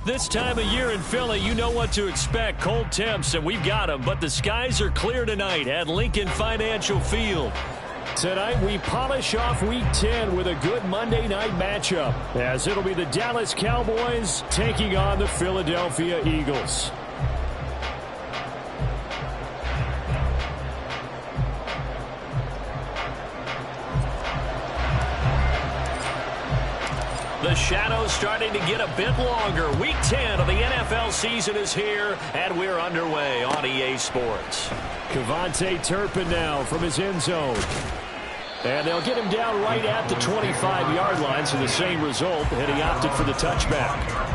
This time of year in Philly, you know what to expect. Cold temps, and we've got them. But the skies are clear tonight at Lincoln Financial Field. Tonight, we polish off Week 10 with a good Monday night matchup, as it'll be the Dallas Cowboys taking on the Philadelphia Eagles. The shadow's starting to get a bit longer. Week 10 of the NFL season is here, and we're underway on EA Sports. Kevontae Turpin now from his end zone. And they'll get him down right at the 25-yard line, so the same result, and he opted for the touchback.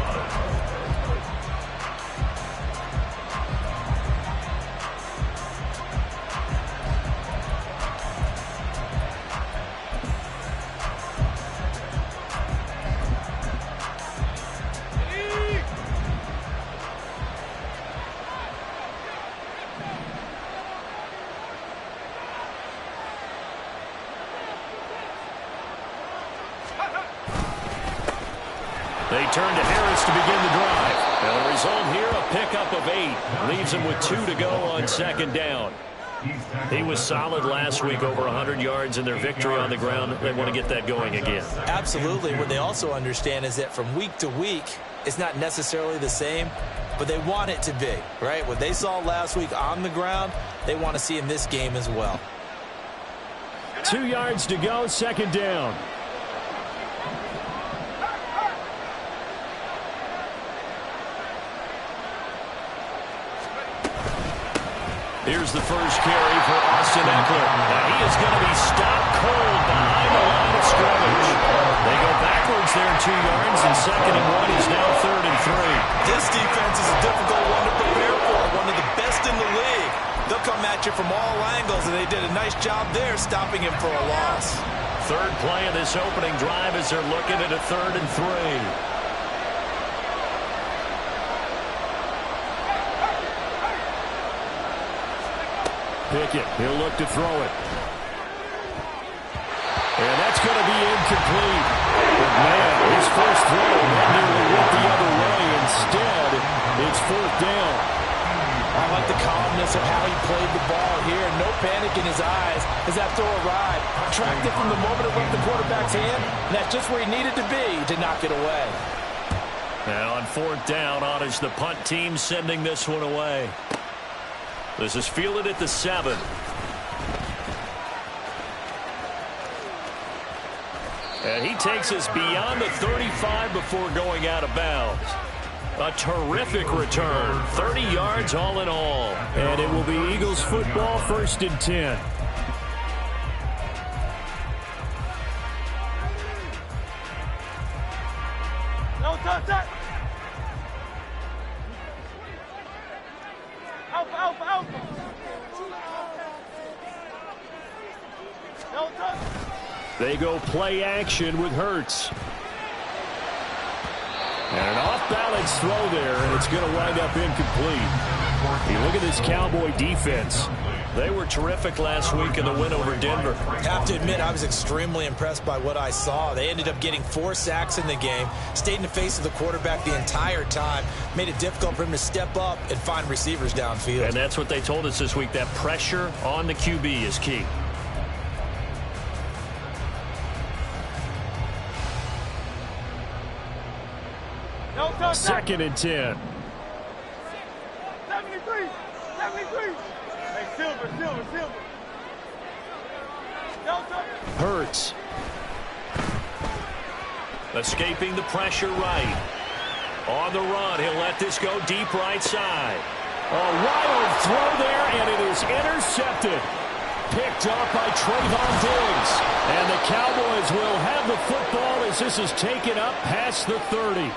They turn to Harris to begin the drive. And the result here, a pickup of 8. Leaves him with 2 to go on second down. He was solid last week, over 100 yards in their victory on the ground. They want to get that going again. Absolutely. What they also understand is that from week to week, it's not necessarily the same, but they want it to be, right? What they saw last week on the ground, they want to see in this game as well. 2 yards to go, second down. Here's the first carry for Austin Eckler. And he is going to be stopped cold behind the line of scrimmage. They go backwards there 2 yards, and 2nd and 1 is now 3rd and 3. This defense is a difficult one to prepare for, one of the best in the league. They'll come at you from all angles, and they did a nice job there stopping him for a loss. Third play of this opening drive as they're looking at a 3rd and 3. Pickett, he'll look to throw it. And that's going to be incomplete. But man, his first throw nearly went the other way. Instead, it's 4th down. I like the calmness of how he played the ball here. No panic in his eyes as that throw arrived. Tracked it from the moment it left the quarterback's hand, and that's just where he needed to be to knock it away. Now on 4th down, is the punt team sending this one away. This is fielded at the 7. And he takes us beyond the 35 before going out of bounds. A terrific return. 30 yards all in all. And it will be Eagles football, 1st and 10. No touch. Alpha. No touch. They go play action with Hurts. And an off-balance throw there, and it's going to wind up incomplete. You look at this Cowboy defense. They were terrific last week in the win over Denver. Have to admit, I was extremely impressed by what I saw. They ended up getting 4 sacks in the game, stayed in the face of the quarterback the entire time, made it difficult for him to step up and find receivers downfield. And that's what they told us this week, that pressure on the QB is key. No touch. 2nd and 10. 73. Hey, Silver. No touch. Hurts. Escaping the pressure right. On the run, he'll let this go deep right side. A wild throw there, and it is intercepted. Picked up by Trayvon Diggs. And the Cowboys will have the football as this is taken up past the 30.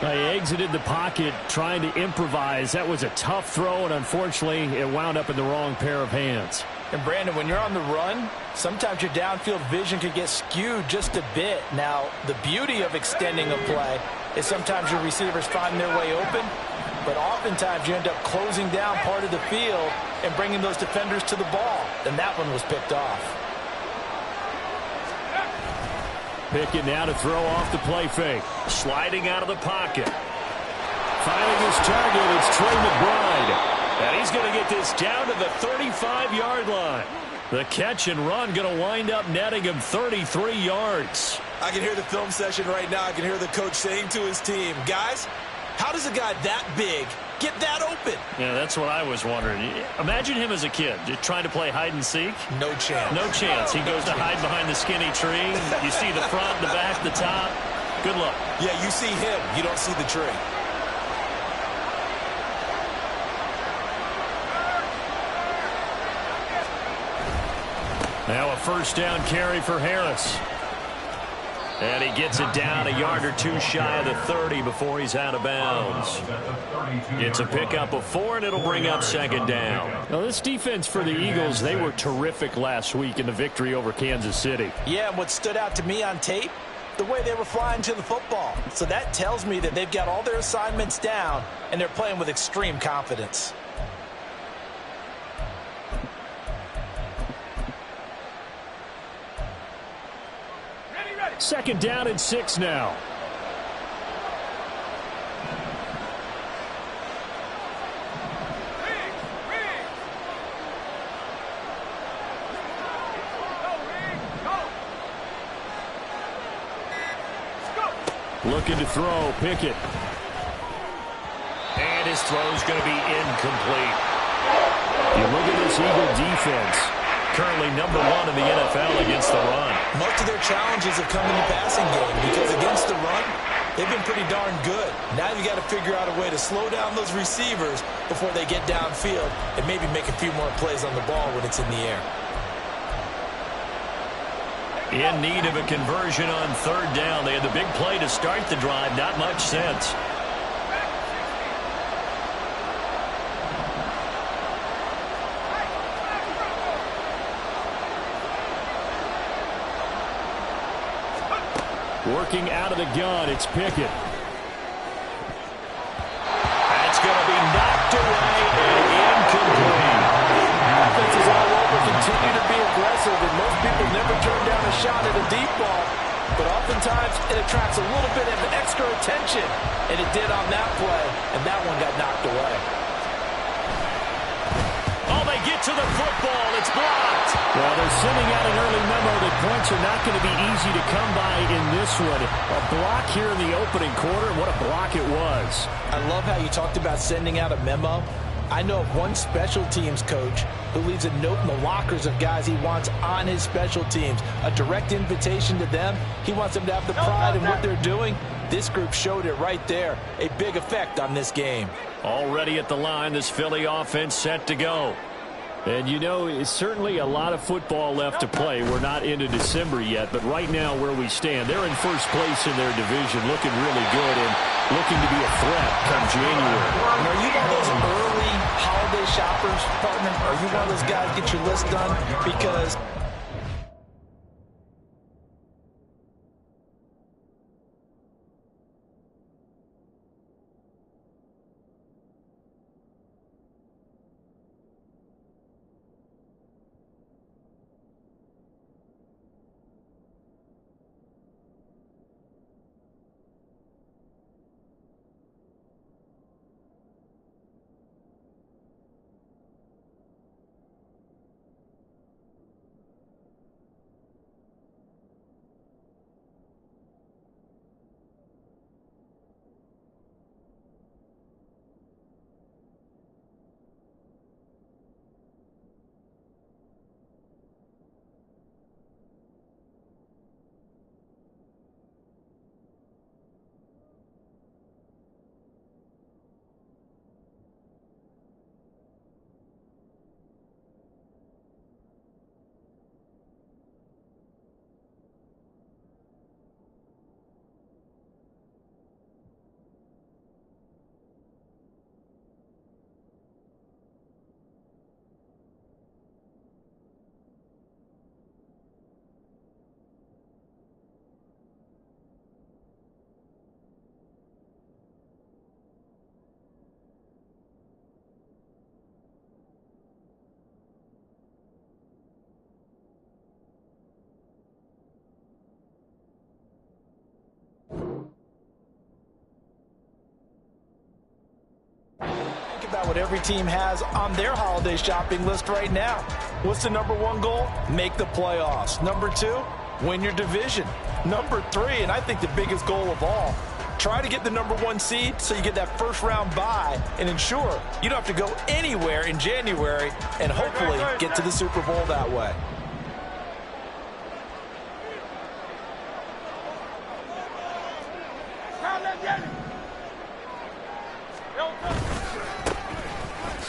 They exited the pocket trying to improvise. That was a tough throw, and unfortunately, it wound up in the wrong pair of hands. And Brandon, when you're on the run, sometimes your downfield vision can get skewed just a bit. Now, the beauty of extending a play is sometimes your receivers find their way open, but oftentimes you end up closing down part of the field and bringing those defenders to the ball. And that one was picked off. Pickett now to throw off the play fake. Sliding out of the pocket. Finding his target, it's Trey McBride. And he's going to get this down to the 35-yard line. The catch and run going to wind up netting him 33 yards. I can hear the film session right now. I can hear the coach saying to his team, guys, how does a guy that big get that open? Yeah, that's what I was wondering. Imagine him as a kid, just trying to play hide and seek. No chance. No chance. He goes to hide behind the skinny tree. You see the front, the back, the top. Good luck. Yeah, you see him. You don't see the tree. Now a first down carry for Harris. And he gets it down a yard or two shy of the 30 before he's out of bounds. It's a pickup of 4, and it'll bring up second down. Now, this defense for the Eagles, they were terrific last week in the victory over Kansas City. Yeah, and what stood out to me on tape, the way they were flying to the football. So that tells me that they've got all their assignments down, and they're playing with extreme confidence. Second down and 6 now. Looking to throw, Pickett. And his throw's going to be incomplete. You look at this Eagle defense, currently number 1 in the NFL against the run. Most of their challenges have come in the passing game because against the run, they've been pretty darn good. Now you got to figure out a way to slow down those receivers before they get downfield and maybe make a few more plays on the ball when it's in the air. In need of a conversion on third down. They had the big play to start the drive. Not much sense. Working out of the gun, it's Pickett. That's going to be knocked away and incomplete. Offense is all over, continue to be aggressive, and most people never turn down a shot at a deep ball. But oftentimes, it attracts a little bit of extra attention, and it did on that play, and that one got knocked away. Oh, they get to the football. It's blocked. Well, they're sending out an early memo that points are not going to be easy to come by in this one. A block here in the opening quarter. What a block it was. I love how you talked about sending out a memo. I know of one special teams coach who leaves a note in the lockers of guys he wants on his special teams. A direct invitation to them. He wants them to have the pride in what they're doing. This group showed it right there. A big effect on this game. Already at the line, this Philly offense set to go. And, you know, it's certainly a lot of football left to play. We're not into December yet, but right now where we stand, they're in first place in their division, looking really good and looking to be a threat come January. And are you one of those early holiday shoppers, partner? Are you one of those guys get your list done? Because about what every team has on their holiday shopping list right now. What's the number one goal? Make the playoffs. Number two, win your division. Number three, and I think the biggest goal of all, try to get the number one seed so you get that first round bye and ensure you don't have to go anywhere in January and hopefully get to the Super Bowl that way.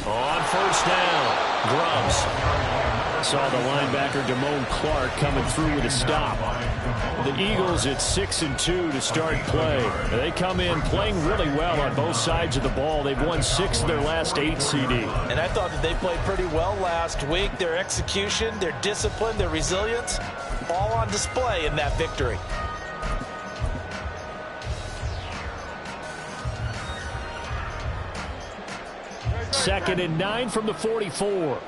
On first down, Grubbs saw the linebacker Damone Clark coming through with a stop. The Eagles at 6-2 to start play. They come in playing really well on both sides of the ball. They've won 6 of their last 8 CD. And I thought that they played pretty well last week. Their execution, their discipline, their resilience, all on display in that victory. Second and 9 from the 44.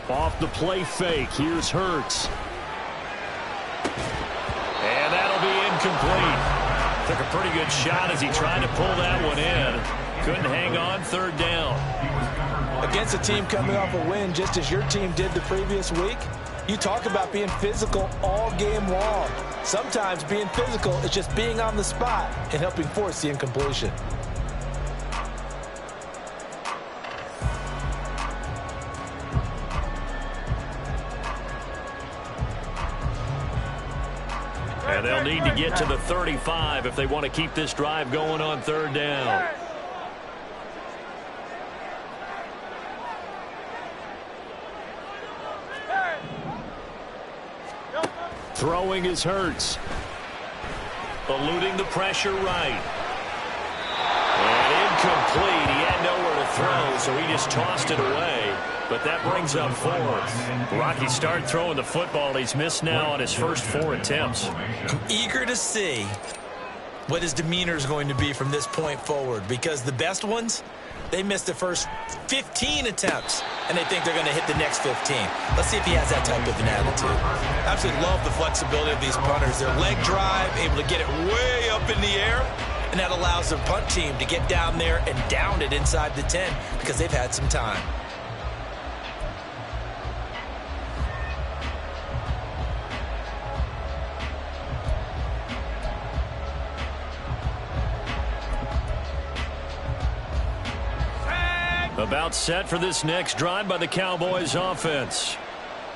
Off the play fake. Here's Hurts. And that'll be incomplete. Took a pretty good shot as he tried to pull that one in. Couldn't hang on. Third down. Against a team coming off a win, just as your team did the previous week, you talk about being physical all game long. Sometimes being physical is just being on the spot and helping force the incompletion. And they'll need to get to the 35 if they want to keep this drive going on third down. Throwing is Hurts. Eluding the pressure right. And incomplete. He had nowhere to throw, so he just tossed it away. But that brings up fourth. Rocky started throwing the football. He's missed now on his first 4 attempts. I'm eager to see what his demeanor is going to be from this point forward, because the best ones, they missed the first 15 attempts, and they think they're going to hit the next 15. Let's see if he has that type of an attitude. Absolutely love the flexibility of these punters. Their leg drive, able to get it way up in the air, and that allows the punt team to get down there and down it inside the 10 because they've had some time. About set for this next drive by the Cowboys offense.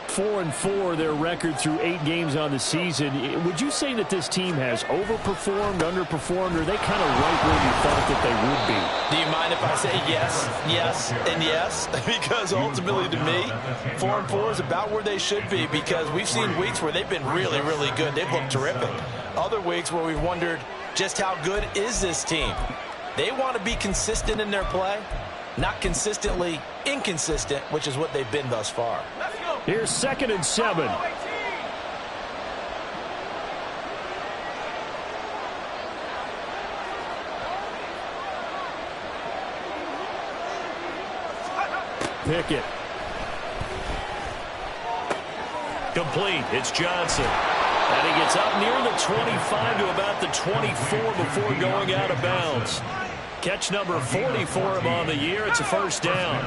4-4 their record through 8 games on the season. Would you say that this team has overperformed, underperformed, or are they kind of right where you thought that they would be? Do you mind if I say yes, yes, and yes? Because ultimately to me, 4-4 is about where they should be, because we've seen weeks where they've been really, really good. They've looked terrific. Other weeks where we've wondered just how good is this team. They want to be consistent in their play. Not consistently inconsistent, which is what they've been thus far. Here's 2nd and 7. Pickett. Complete. It's Johnson. And he gets up near the 25 to about the 24 before going out of bounds. Catch number 40 for him on the year. It's a first down.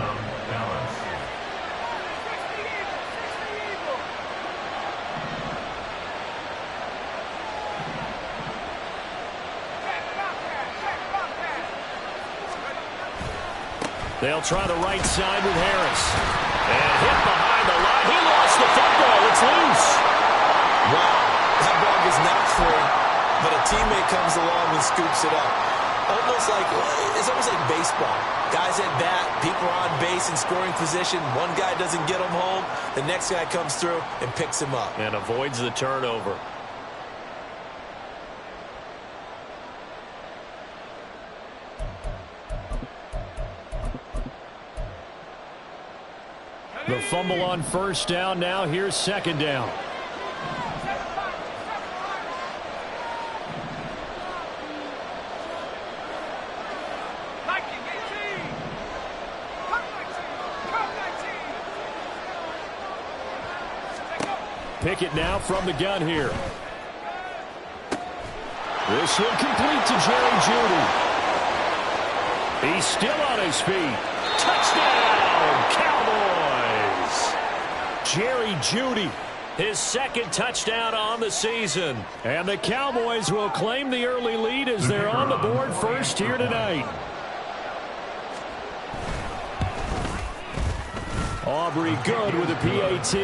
They'll try the right side with Harris. And hit behind the line. He lost the football. It's loose. Wow, that ball gets knocked free, but a teammate comes along and scoops it up. It's almost like baseball. Guys at bat, people are on base in scoring position. One guy doesn't get him home. The next guy comes through and picks him up. And avoids the turnover. The fumble on first down. Now here's 2nd down. Pickett now from the gun here. This one complete to Jerry Jeudy. He's still on his feet. Touchdown, Cowboys! Jerry Jeudy, his second touchdown on the season. And the Cowboys will claim the early lead as they're on the board first here tonight. Aubrey good with a PAT.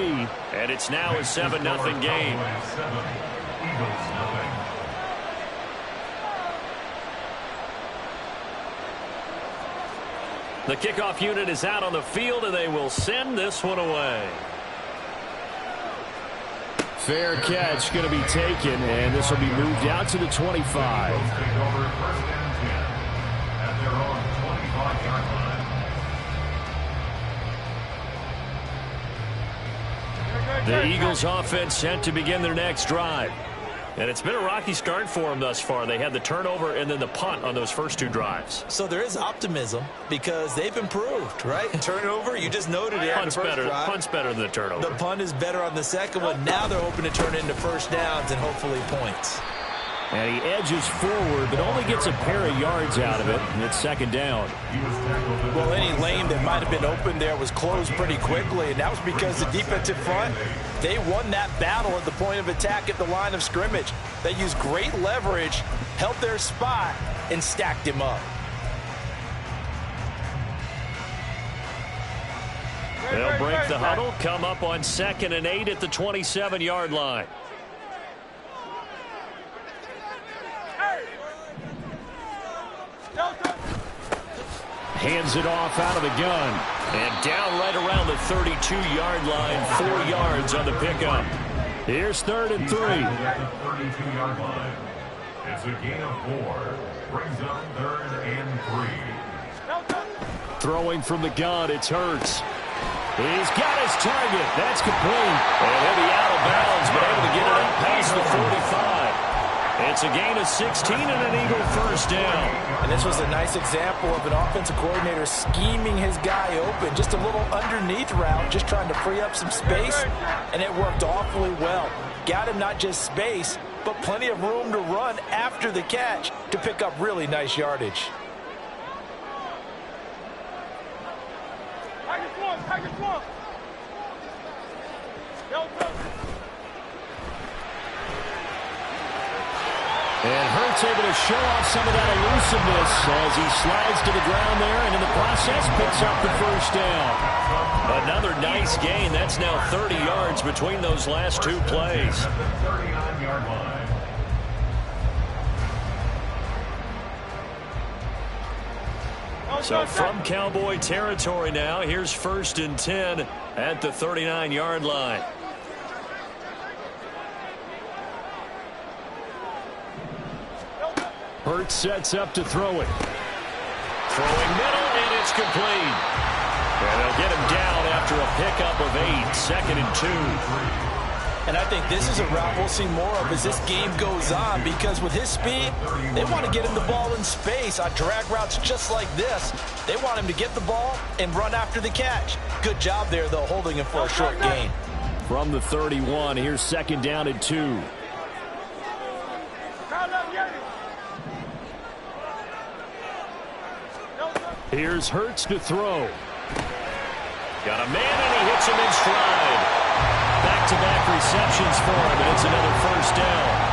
And it's now a 7-0 game. The kickoff unit is out on the field, and they will send this one away. Fair catch going to be taken, and this will be moved out to the 25. The Eagles offense set to begin their next drive. And it's been a rocky start for them thus far. They had the turnover and then the punt on those first two drives. So there is optimism because they've improved, right? Turnover, you just noted it. Punt's better than the turnover. The punt is better on the second one. Now they're hoping to turn it into first downs and hopefully points. And he edges forward, but only gets a pair of yards out of it, and it's second down. Well, any lane that might have been open there was closed pretty quickly, and that was because the defensive front, they won that battle at the point of attack at the line of scrimmage. They used great leverage, held their spot, and stacked him up. They'll break the huddle, come up on 2nd and 8 at the 27-yard line. Hands it off out of the gun. And down right around the 32-yard line. 4 yards on the pickup. Here's 3rd and 3. 32-yard line. It's a gain of 4. Brings up 3rd and 3. Throwing from the gun, it's Hurts. He's got his target. That's complete. And he'll be out of bounds, but able to get it up past the 45. It's a gain of 16 and an Eagle first down. And this was a nice example of an offensive coordinator scheming his guy open. Just a little underneath route, just trying to free up some space, and it worked awfully well. Got him not just space, but plenty of room to run after the catch to pick up really nice yardage. And Hurts able to show off some of that elusiveness as he slides to the ground there, and in the process picks up the first down. Another nice gain. That's now 30 yards between those last two plays. 39-yard line. So from Cowboy territory now, here's 1st and 10 at the 39-yard line. Hurts sets up to throw it. Throwing middle, and it's complete. And they'll get him down after a pickup of 8, 2nd and 2. And I think this is a route we'll see more of as this game goes on, because with his speed, they want to get him the ball in space on drag routes just like this. They want him to get the ball and run after the catch. Good job there, though, holding him for a short gain. From the 31, here's 2nd down and 2. Here's Hurts to throw. Got a man, and he hits him in stride. Back-to-back receptions for him, and it's another first down.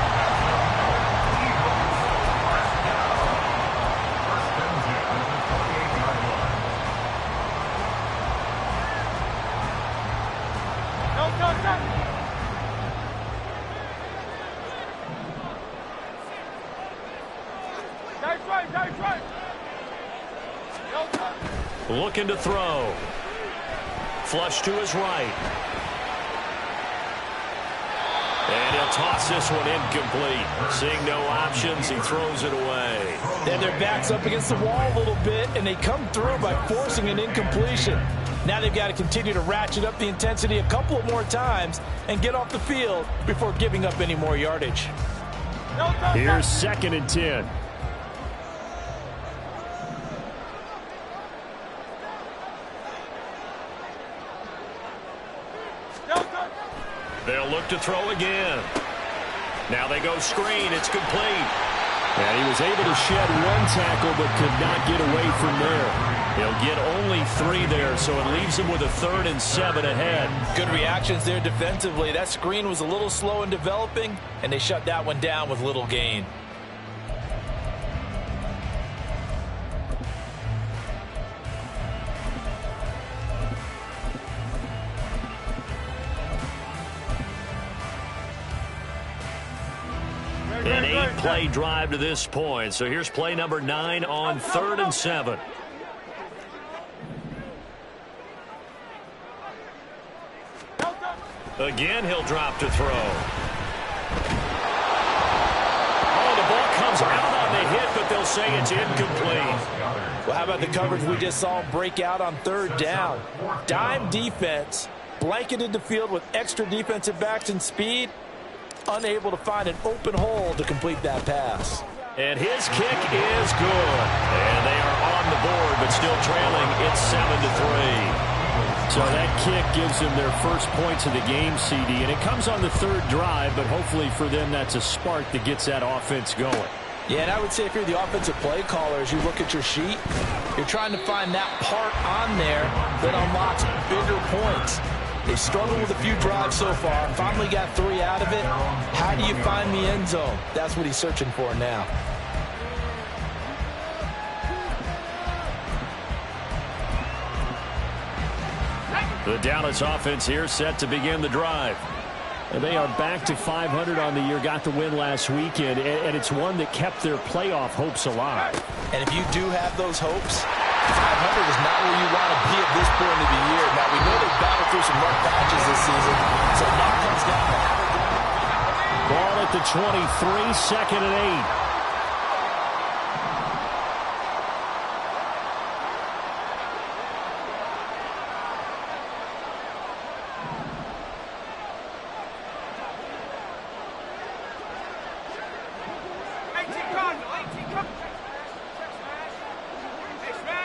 That's right. Looking to throw. Flush to his right. And he'll toss this one incomplete. Seeing no options, he throws it away. Then their back's up against the wall a little bit, and they come through by forcing an incompletion. Now they've got to continue to ratchet up the intensity a couple of more times and get off the field before giving up any more yardage. Here's 2nd and 10. They'll look to throw again. Now they go screen. It's complete. And he was able to shed one tackle but could not get away from there. He'll get only 3 there, so it leaves him with a 3rd and 7 ahead. Good reactions there defensively. That screen was a little slow in developing, and they shut that one down with little gain. An 8-play drive to this point. So here's play number 9 on 3rd and 7. Again, he'll drop to throw. Oh, the ball comes out on the hit, but they'll say it's incomplete. Well, how about the coverage we just saw break out on 3rd down? Dime defense, blanketed the field with extra defensive backs and speed, unable to find an open hole to complete that pass. And his kick is good. And they are on the board, but still trailing. It's 7-3. So that kick gives them their first points of the game, CD. And it comes on the 3rd drive, but hopefully for them that's a spark that gets that offense going. Yeah, and I would say if you're the offensive play caller, as you look at your sheet, you're trying to find that part on there that unlocks bigger points. They've struggled with a few drives so far. Finally got 3 out of it. How do you find the end zone? That's what he's searching for now. The Dallas offense here set to begin the drive. And they are back to 500 on the year, got the win last weekend, and it's one that kept their playoff hopes alive. And if you do have those hopes, 500 is not where you want to be at this point of the year. Now, we know they've battled through some rough patches this season, so now comes down to ball at the 23, 2nd and 8.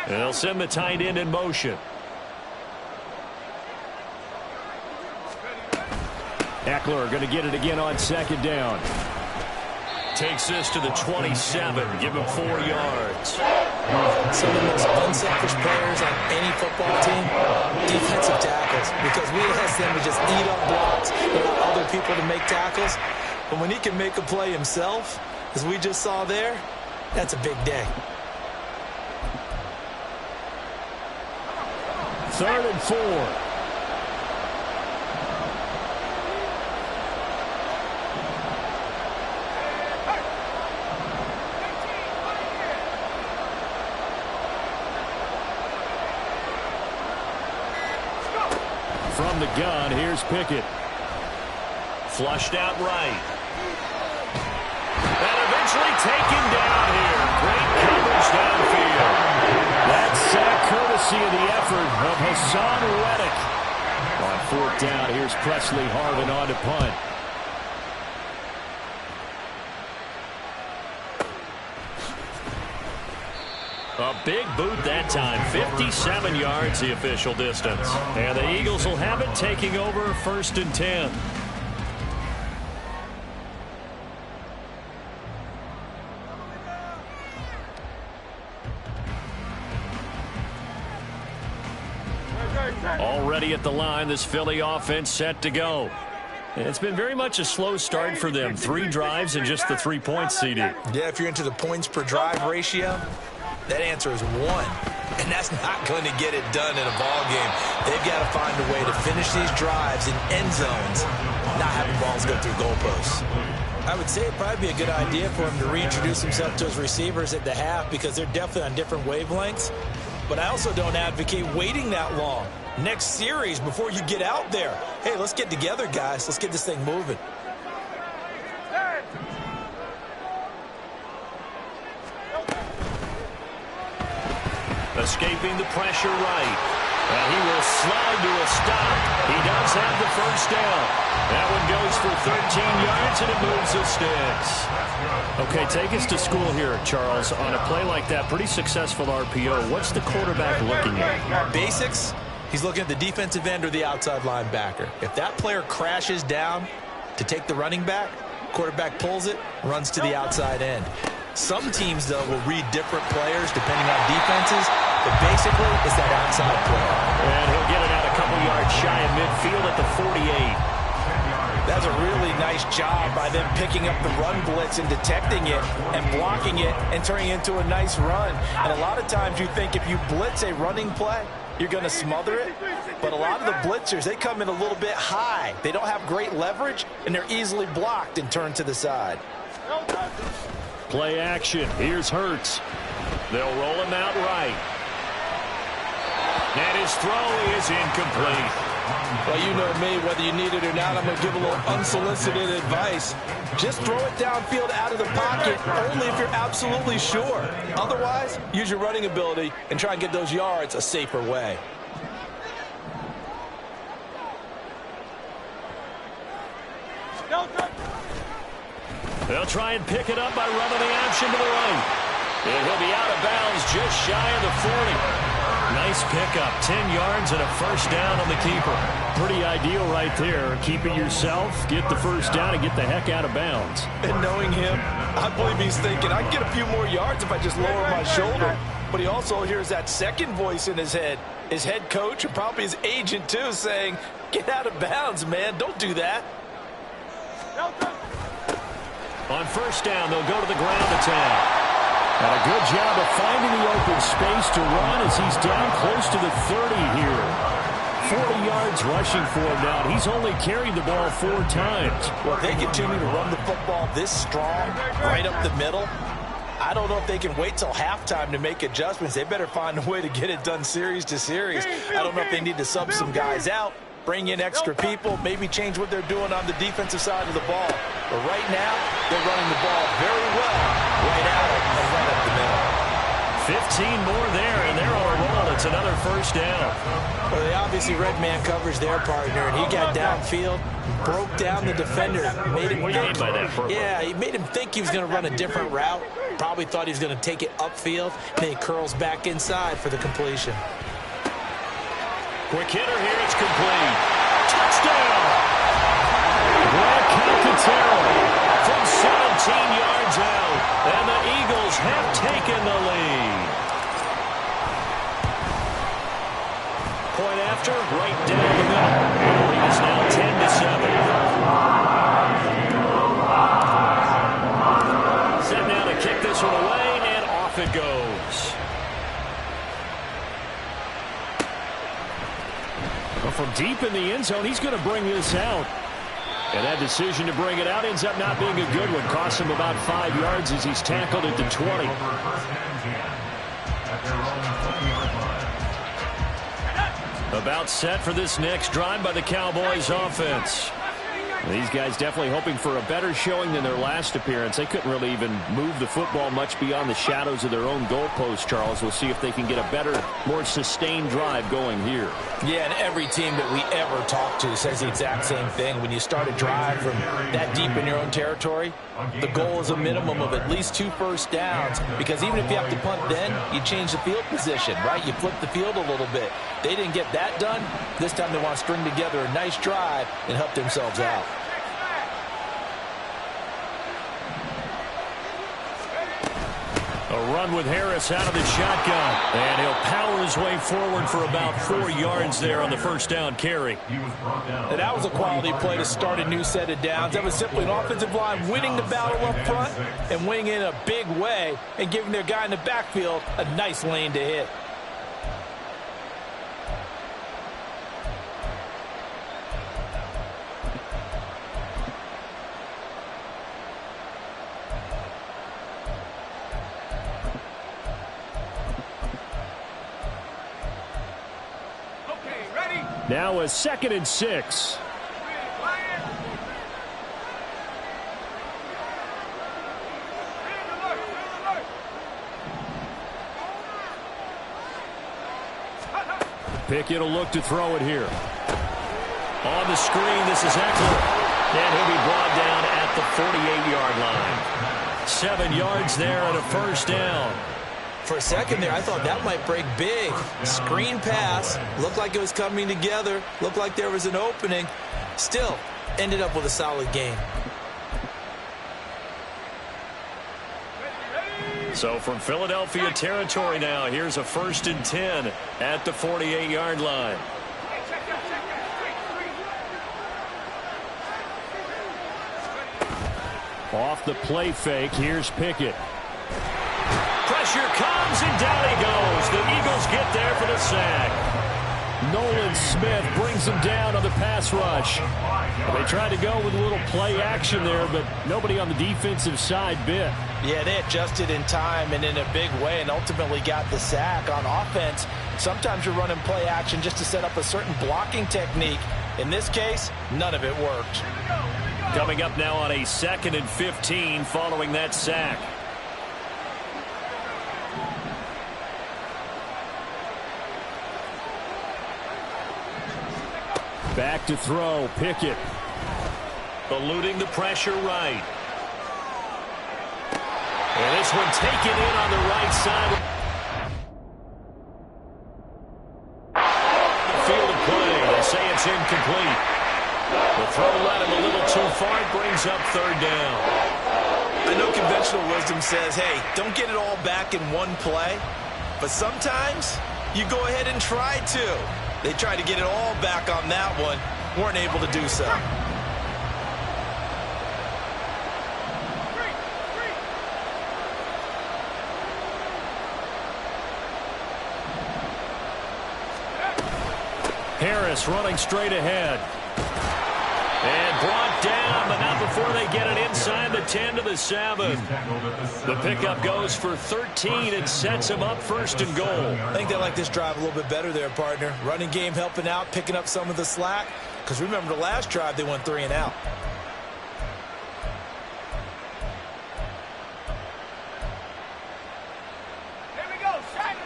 They'll send the tight end in motion. Eckler going to get it again on 2nd down. Takes this to the 27. Give him 4 yards. Some of the most unselfish players on any football team, defensive tackles, because we ask them to just eat up blocks and allow other people to make tackles. But when he can make a play himself, as we just saw there, that's a big day. 3rd and 4. From the gun, here's Pickett. Flushed out right. And eventually taken down here. Great coverage downfield. That sack courtesy of the effort of Rzsl Reddick. On 4th down, here's Presley Harvin on to punt. A big boot that time. 57 yards the official distance. And the Eagles will have it, taking over 1st and 10. Already at the line, this Philly offense set to go. And it's been very much a slow start for them. 3 drives and just the 3 points, CD. Yeah, if you're into the points per drive ratio, that answer is 1. And that's not going to get it done in a ball game. They've got to find a way to finish these drives in end zones, not having balls go through goalposts. I would say it'd probably be a good idea for him to reintroduce himself to his receivers at the half, because they're definitely on different wavelengths. But I also don't advocate waiting that long. Next series, before you get out there, hey, let's get together, guys. Let's get this thing moving. Escaping the pressure right. And he will slide to a stop. He does have the 1st down. That one goes for 13 yards, and it moves the sticks. Okay, take us to school here, Charles. On a play like that, pretty successful RPO. What's the quarterback looking at? Basics. He's looking at the defensive end or the outside linebacker. If that player crashes down to take the running back, quarterback pulls it, runs to the outside end. Some teams, though, will read different players depending on defenses, but basically it's that outside play. And he'll get it out a couple yards shy of midfield at the 48. That's a really nice job by them picking up the run blitz and detecting it and blocking it and turning it into a nice run. And a lot of times you think if you blitz a running play, you're going to smother it. But a lot of the blitzers, they come in a little bit high. They don't have great leverage, and they're easily blocked and turned to the side. Play action. Here's Hurts. They'll roll him out right. And his throw is incomplete. Well, you know me, whether you need it or not, I'm going to give a little unsolicited advice. Just throw it downfield out of the pocket, only if you're absolutely sure. Otherwise, use your running ability and try and get those yards a safer way. They'll try and pick it up by running the option to the right. And he'll be out of bounds just shy of the 40. Nice pickup, 10 yards and a first down on the keeper. Pretty ideal right there. Keep it yourself, get the first down, and get the heck out of bounds. And knowing him, I believe he's thinking, I can get a few more yards if I just lower my shoulder. But he also hears that second voice in his head. His head coach and probably his agent, too, saying, get out of bounds, man. Don't do that. On first down, they'll go to the ground attack. And a good job of finding the open space to run as he's down close to the 30 here. 40 yards rushing for him now. He's only carried the ball 4 times. Well, if they continue to run the football this strong, right up the middle, I don't know if they can wait till halftime to make adjustments. They better find a way to get it done series to series. I don't know if they need to sub some guys out, bring in extra people, maybe change what they're doing on the defensive side of the ball. But right now, they're running the ball very well right at it and right up the middle. 15 more there, and they're on a roll. It's another first down. Well, they obviously red man covers their partner, and he got downfield, broke down the defender, made him think. Yeah, he made him think he was going to run a different route. Probably thought he was going to take it upfield, and then he curls back inside for the completion. Quick hitter here, it's complete. Touchdown! Grant Calcaterra from 17 yards out, and the Eagles have taken the lead. Point after, right down the middle. The lead is now 10-7. Set now to kick this one away, and off it goes. Well, from deep in the end zone, he's going to bring this out. And that decision to bring it out ends up not being a good one. Costs him about 5 yards as he's tackled at the 20. About set for this next drive by the Cowboys offense. These guys definitely hoping for a better showing than their last appearance. They couldn't really even move the football much beyond the shadows of their own goalpost, Charles. We'll see if they can get a better, more sustained drive going here. Yeah, and every team that we ever talk to says the exact same thing. When you start a drive from that deep in your own territory, the goal is a minimum of at least 2 first downs, because even if you have to punt then, you change the field position, right? You flip the field a little bit. They didn't get that done. This time they want to string together a nice drive and help themselves out. A run with Harris out of the shotgun. And he'll power his way forward for about 4 yards there on the first down carry. And that was a quality play to start a new set of downs. That was simply an offensive line winning the battle up front and winning in a big way and giving their guy in the backfield a nice lane to hit. Now a 2nd and 6. Pickett will look to throw it here. On the screen, this is Eckler. And he'll be brought down at the 48-yard line. 7 yards there and a first down. For a second there, I thought that might break big. Screen pass, looked like it was coming together, looked like there was an opening. Still, ended up with a solid game. So from Philadelphia territory now, here's a 1st and 10 at the 48-yard line. Off the play fake, here's Pickett. Pressure comes, and down he goes. The Eagles get there for the sack. Nolan Smith brings him down on the pass rush. They tried to go with a little play action there, but nobody on the defensive side bit. Yeah, they adjusted in time and in a big way and ultimately got the sack. On offense, sometimes you're running play action just to set up a certain blocking technique. In this case, none of it worked. Coming up now on a 2nd and 15 following that sack. Back to throw, Pickett. Eluding the pressure right. And this one taken in on the right side. Field of play. They say it's incomplete. The throw led him a little too far. It brings up 3rd down. I know conventional wisdom says, hey, don't get it all back in one play. But sometimes you go ahead and try to. They tried to get it all back on that one. Weren't able to do so. Harris running straight ahead. And brought down, but not before they get it inside the 10 to the 7. The pickup goes for 13 and sets him up 1st and goal. I think they like this drive a little bit better there, partner. Running game helping out, picking up some of the slack. Because remember the last drive, they went 3 and out. Here we go. Set.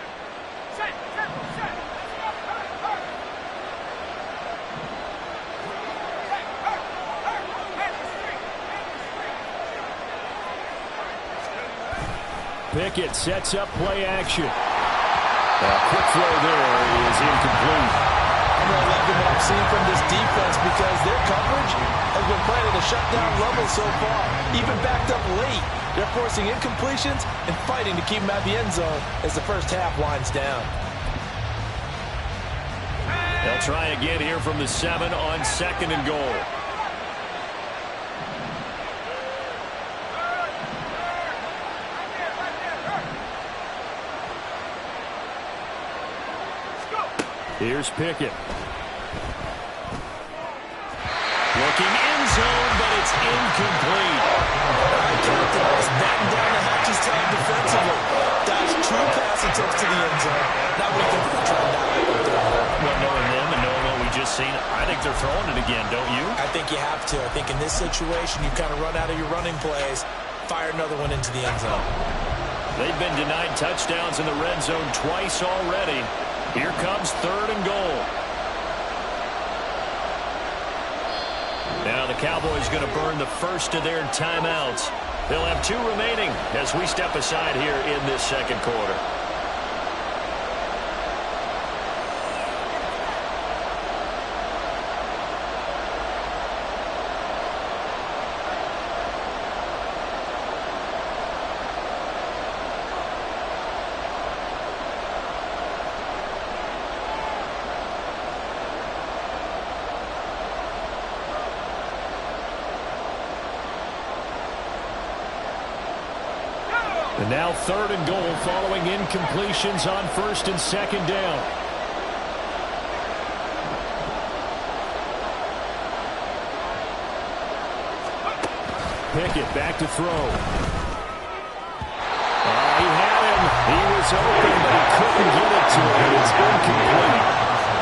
Set. Circle. Set. Pickett sets up play action. A quick throw there is incomplete. I'm really liking what I'm seeing from this defense because their coverage has been playing at a shutdown level so far. Even backed up late, they're forcing incompletions and fighting to keep them at the end zone as the first half winds down. They'll try again here from the 7 on 2nd and goal. Here's Pickett. Looking end zone, but it's incomplete. It's batting down the hatches time defensively. That's true pass attempts to the end zone. Not what you can try down. Well, knowing them and knowing what we just seen, I think they're throwing it again, don't you? I think you have to. I think in this situation, you kind of run out of your running plays, fire another one into the end zone. They've been denied touchdowns in the red zone twice already. Here comes 3rd and goal. Now the Cowboys going to burn the first of their timeouts. They'll have 2 remaining as we step aside here in this 2nd quarter. And now 3rd and goal following incompletions on 1st and 2nd down. Pickett back to throw. He had him. He was open, but he couldn't get it to him. It's incomplete.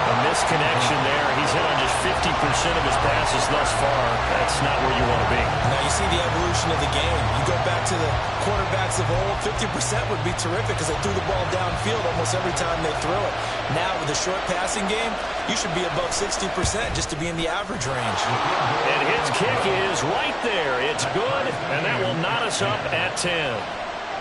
A misconnection there. He's hit on just 50% of his passes thus far. That's not where you want to be. Now you see the evolution of the game. You go back to the quarterbacks of old, 50% would be terrific because they threw the ball downfield almost every time they threw it. Now with the short passing game, you should be above 60% just to be in the average range. And his kick is right there. It's good, and that will knot us up at 10.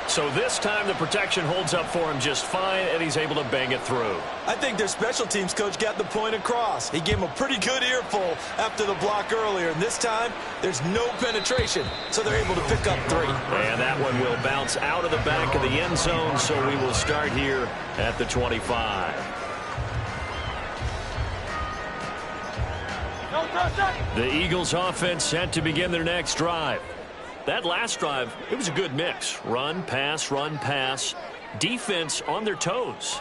So this time the protection holds up for him just fine, and he's able to bang it through. I think their special teams coach got the point across. He gave him a pretty good earful after the block earlier, and this time there's no penetration, so they're able to pick up 3. And that one will bounce out of the back of the end zone, so we will start here at the 25. The Eagles offense set to begin their next drive. That last drive, it was a good mix. Run, pass, defense on their toes.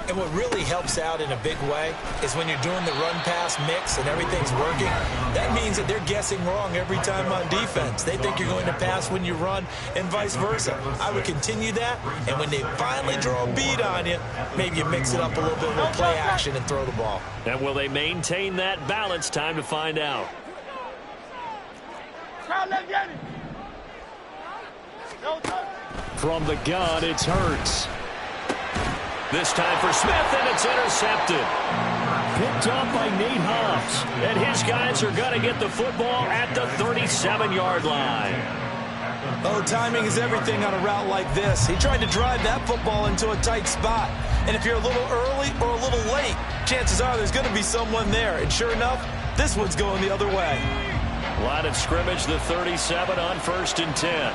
And what really helps out in a big way is when you're doing the run-pass mix and everything's working, that means that they're guessing wrong every time on defense. They think you're going to pass when you run and vice versa. I would continue that, and when they finally draw a beat on you, maybe you mix it up a little bit with play action and throw the ball. And will they maintain that balance? Time to find out. From the gun, it's Hurts. This time for Smith, and it's intercepted. Picked up by Nate Hobbs. And his guys are going to get the football at the 37-yard line. Oh, timing is everything on a route like this. He tried to drive that football into a tight spot. And if you're a little early or a little late, chances are there's going to be someone there. And sure enough, this one's going the other way. Line of scrimmage, the 37 on 1st and 10.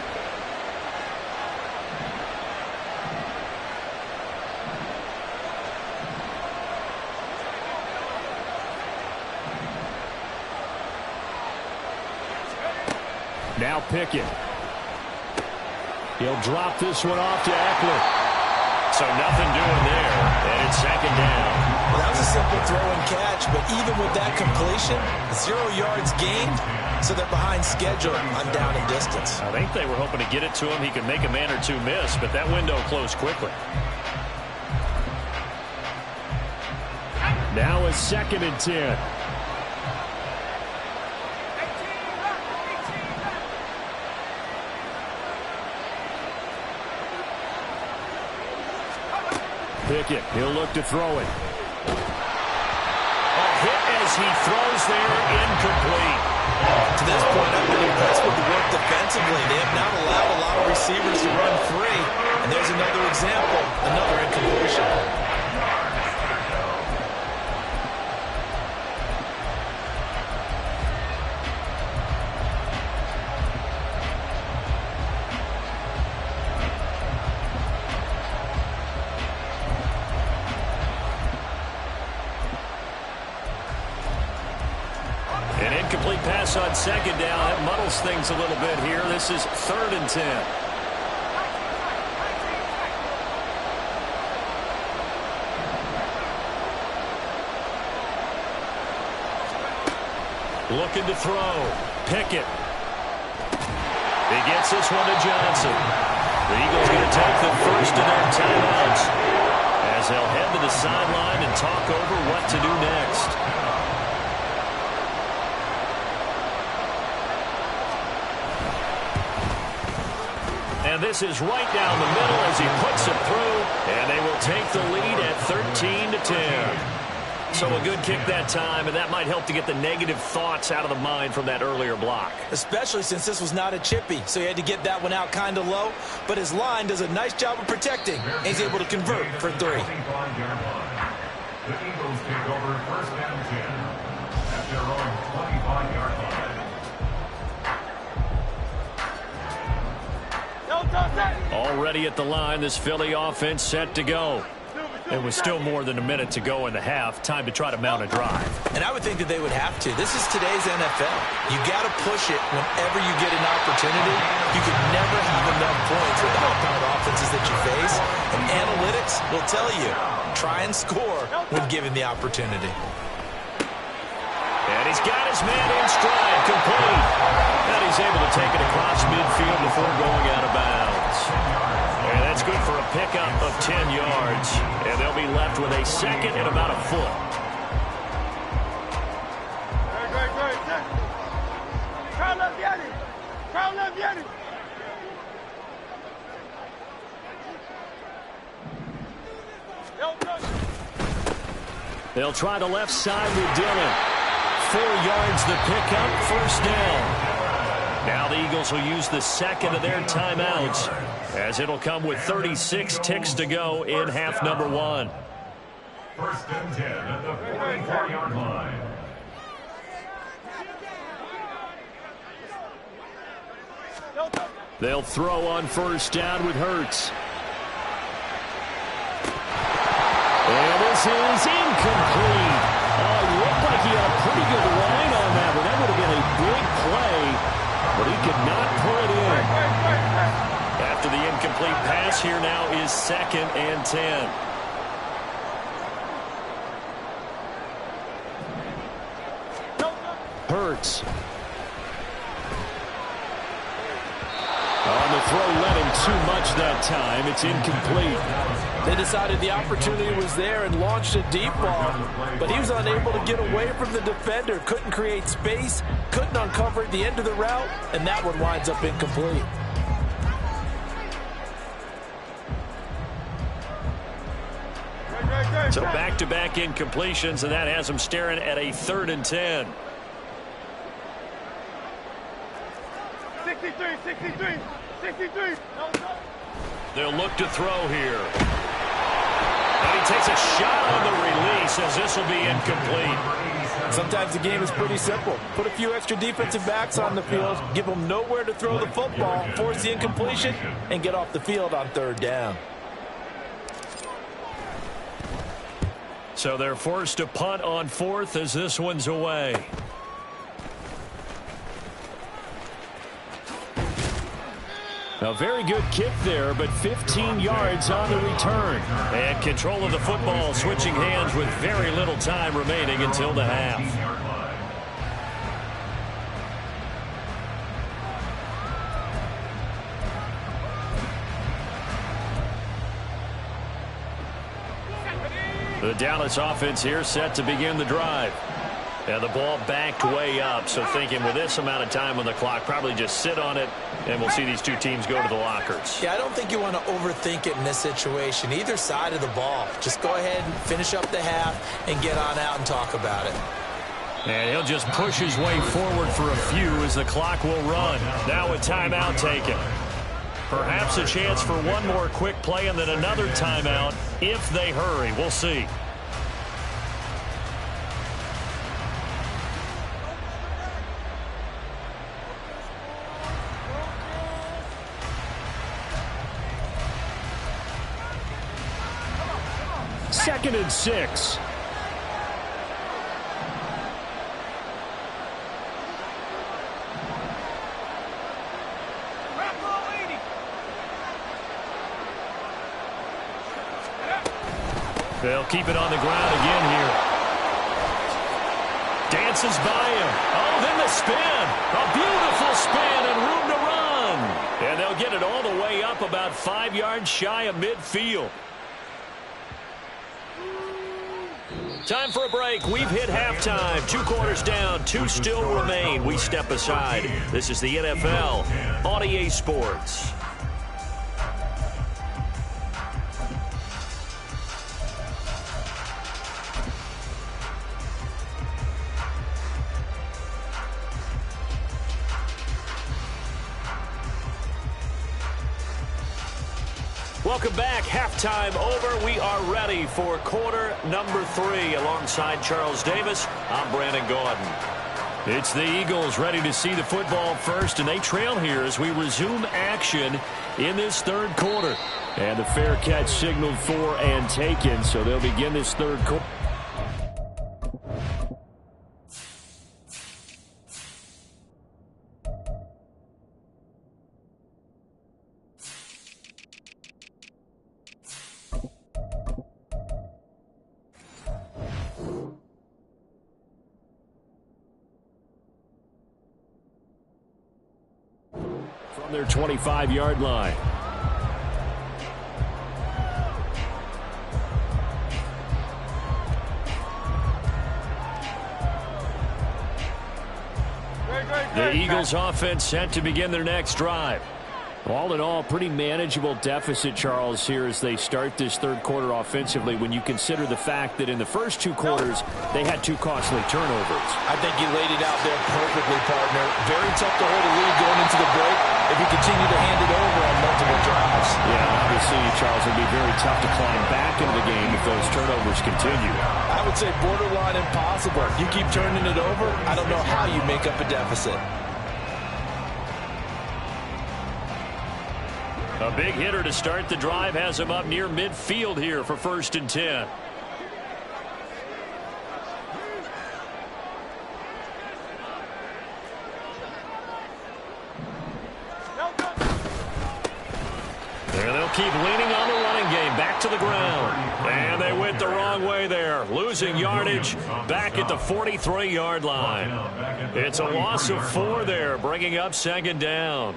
Now Pickett. He'll drop this one off to Eckler. So nothing doing there, and it's 2nd down. Well, that was a simple throw and catch, but even with that completion, 0 yards gained, so they're behind schedule on down and distance. I think they were hoping to get it to him. He could make a man or two miss, but that window closed quickly. Now it's 2nd and 10. Pickett, he'll look to throw it. A hit as he throws there, incomplete. To this point, I've been impressed with the work defensively. They have not allowed a lot of receivers to run free. And there's another example, another incompletion. An incomplete pass on 2nd down. That muddles things a little bit here. This is 3rd and 10. Looking to throw. Pickett. He gets this one to Johnson. The Eagles going to take the first of their timeouts as they'll head to the sideline and talk over what to do next. And this is right down the middle as he puts it through, and they will take the lead at 13-10. So a good kick that time, and that might help to get the negative thoughts out of the mind from that earlier block. Especially since this was not a chippy, so he had to get that one out kind of low. But his line does a nice job of protecting, and he's able to convert for 3. The Eagles take over 1st and 10 at their own 25-yard line. Already at the line, this Philly offense set to go. It was still more than a minute to go in the half. Time to try to mount a drive. And I would think that they would have to. This is today's NFL. You got to push it whenever you get an opportunity. You can never have enough points with the kind of offenses that you face. And analytics will tell you, try and score when given the opportunity. And he's got his man in stride, complete. And he's able to take it across midfield before going out of bounds. And that's good for a pickup of 10 yards. And they'll be left with a 2nd and about a foot. They'll try the left side with Dillon. 4 yards the pickup, 1st down. Now the Eagles will use the second of their timeouts, as it'll come with 36 ticks to go in half number 1. First and 10 at the 44-yard line. They'll throw on first down with Hurts. And this is incomplete. Oh, it looked like he had a pretty good line on that one. That would have been a big play, but he could not pull it in. After the incomplete pass, here now is 2nd and 10. Hurts. On the throw, led him too much that time. It's incomplete. They decided the opportunity was there and launched a deep ball, but he was unable to get away from the defender. Couldn't create space, couldn't uncover the end of the route, and that one winds up incomplete. So back-to-back incompletions, and that has him staring at a 3rd and 10. 63. They'll look to throw here. And he takes a shot on the release, as this will be incomplete. Sometimes the game is pretty simple. Put a few extra defensive backs on the field, give them nowhere to throw the football, force the incompletion, and get off the field on 3rd down. So they're forced to punt on 4th as this one's away. A very good kick there, but 15 yards on the return. And control of the football switching hands with very little time remaining until the half. The Dallas offense here set to begin the drive. And the ball backed way up, so thinking with this amount of time on the clock, probably just sit on it, and we'll see these two teams go to the lockers. Yeah, I don't think you want to overthink it in this situation. Either side of the ball. Just go ahead and finish up the half and get on out and talk about it. And he'll just push his way forward for a few as the clock will run. Now a timeout taken. Perhaps a chance for one more quick play and then another timeout if they hurry. We'll see. Second and 6. They'll keep it on the ground again here. Dances by him. Oh, then the spin. A beautiful spin and room to run. And they'll get it all the way up about 5 yards shy of midfield. Time for a break. We've hit halftime. 2 quarters down. 2 still remain. We step aside. This is the NFL on EA Sports. Welcome back. Halftime over. We are ready for quarter number 3. Alongside Charles Davis, I'm Brandon Gaudin. It's the Eagles ready to see the football first, and they trail here as we resume action in this 3rd quarter. And the fair catch signaled for and taken, so they'll begin this 3rd quarter. From their 25-yard line. The Eagles offense set to begin their next drive. All in all, pretty manageable deficit, Charles, here as they start this third quarter offensively when you consider the fact that in the first two quarters, they had two costly turnovers. I think you laid it out there perfectly, partner. Very tough to hold a lead going into the break if you continue to hand it over on multiple drives. Yeah, obviously, Charles, it would be very tough to climb back into the game if those turnovers continue. I would say borderline impossible. You keep turning it over, I don't know how you make up a deficit. A big hitter to start the drive has him up near midfield here for 1st and 10. There they'll keep leaning on the running game. Back to the ground. And they went the wrong way there. Losing yardage back at the 43-yard line. It's a loss of 4 there, bringing up 2nd down.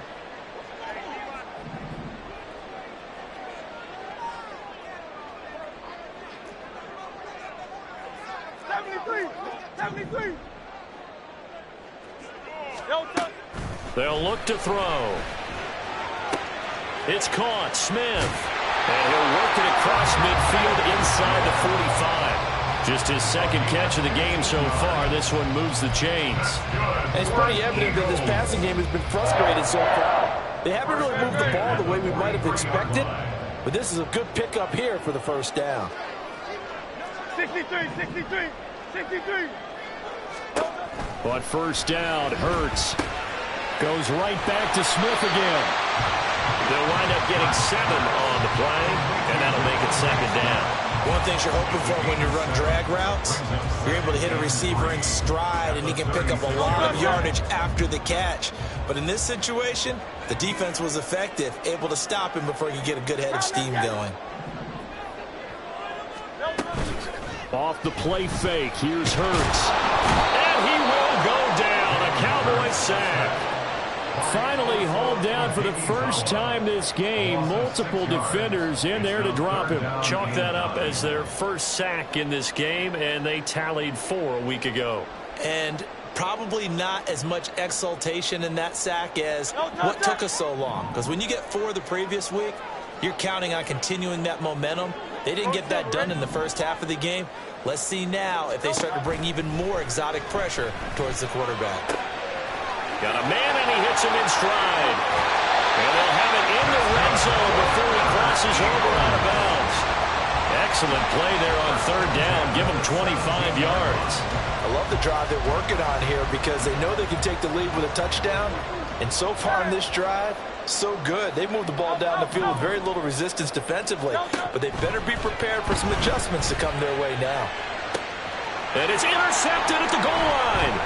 They'll look to throw. It's caught. Smith. And he'll work it across midfield inside the 45. Just his 2nd catch of the game so far. This one moves the chains. And it's pretty evident that this passing game has been frustrated so far. They haven't really moved the ball the way we might have expected, but this is a good pickup here for the 1st down. 63. But 1st down, Hurts goes right back to Smith again. They'll wind up getting 7 on the play, and that'll make it 2nd down. One thing you're hoping for when you run drag routes, you're able to hit a receiver in stride, and he can pick up a lot of yardage after the catch. But in this situation, the defense was effective, able to stop him before he could get a good head of steam going. Off the play fake, here's Hurts. And he will go down. A Cowboy sack. Finally hauled down for the first time this game. Multiple defenders in there to drop him. Chalk that up as their first sack in this game, and they tallied 4 a week ago. And probably not as much exultation in that sack as what took us so long. Because when you get 4 the previous week, you're counting on continuing that momentum. They didn't get that done in the first half of the game. Let's see now if they start to bring even more exotic pressure towards the quarterback. Got a man, and he hits him in stride. And they'll have it in the red zone before he crosses over out of bounds. Excellent play there on 3rd down. Give him 25 yards. I love the drive they're working on here because they know they can take the lead with a touchdown. And so far in this drive, so good. They've moved the ball down the field with very little resistance defensively. But they better be prepared for some adjustments to come their way now. And it's intercepted at the goal line.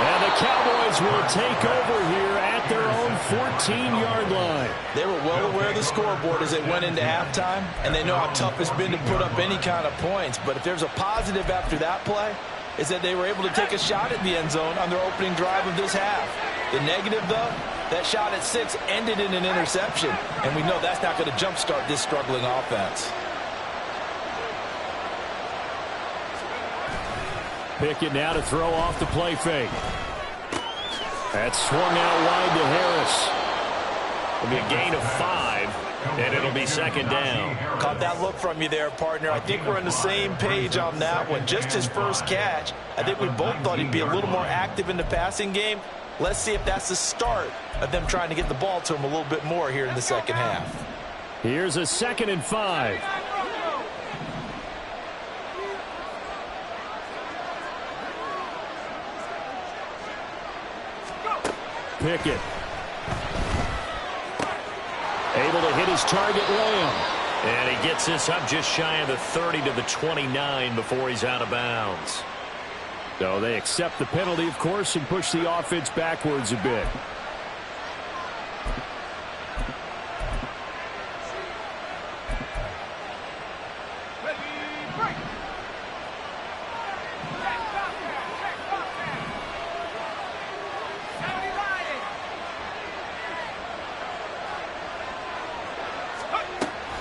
And the Cowboys will take over here at their own 14-yard line. They were well aware of the scoreboard as they went into halftime, and they know how tough it's been to put up any kind of points. But if there's a positive after that play, is that they were able to take a shot at the end zone on their opening drive of this half. The negative, though, that shot at 6 ended in an interception, and we know that's not going to jumpstart this struggling offense. Pickett now to throw off the play fake. That's swung out wide to Harris. It'll be a gain of 5, and it'll be 2nd down. Caught that look from you there, partner. I think we're on the same page on that one. Just his first catch. I think we both thought he'd be a little more active in the passing game. Let's see if that's the start of them trying to get the ball to him a little bit more here in the second half. Here's a 2nd and 5. Pickett. Able to hit his target, Lamb. And he gets this up just shy of the 30 to the 29 before he's out of bounds. So they accept the penalty, of course, and push the offense backwards a bit.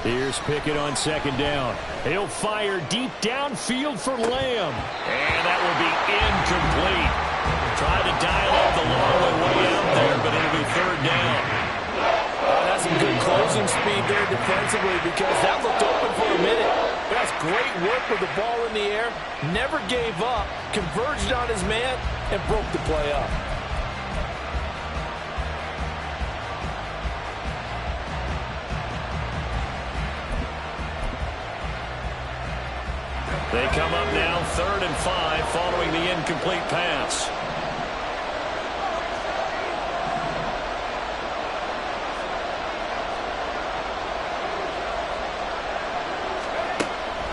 Here's Pickett on 2nd down. He'll fire deep downfield for Lamb. And that will be incomplete. Tried to dial up the long way out there, but it'll be 3rd down. speed there defensively because that looked open for a minute. That's great work with the ball in the air. Never gave up, converged on his man, and broke the play up. They come up now 3rd and 5 following the incomplete pass.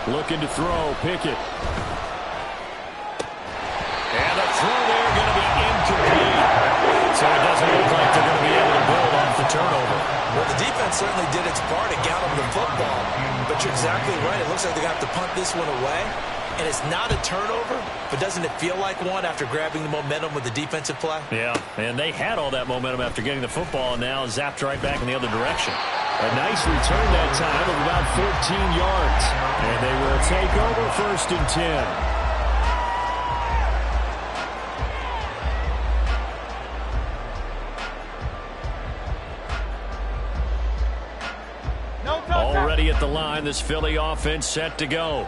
Looking to throw, Pickett. And the throw there going to be incomplete. So it doesn't look like they're going to be able to build off the turnover. Well, the defense certainly did its part to get them the football. But you're exactly right. It looks like they're going to have to punt this one away. And it's not a turnover, but doesn't it feel like one after grabbing the momentum with the defensive play? Yeah, and they had all that momentum after getting the football and now zapped right back in the other direction. A nice return that time of about 14 yards. And they will take over 1st and 10. Already at the line, this Philly offense set to go.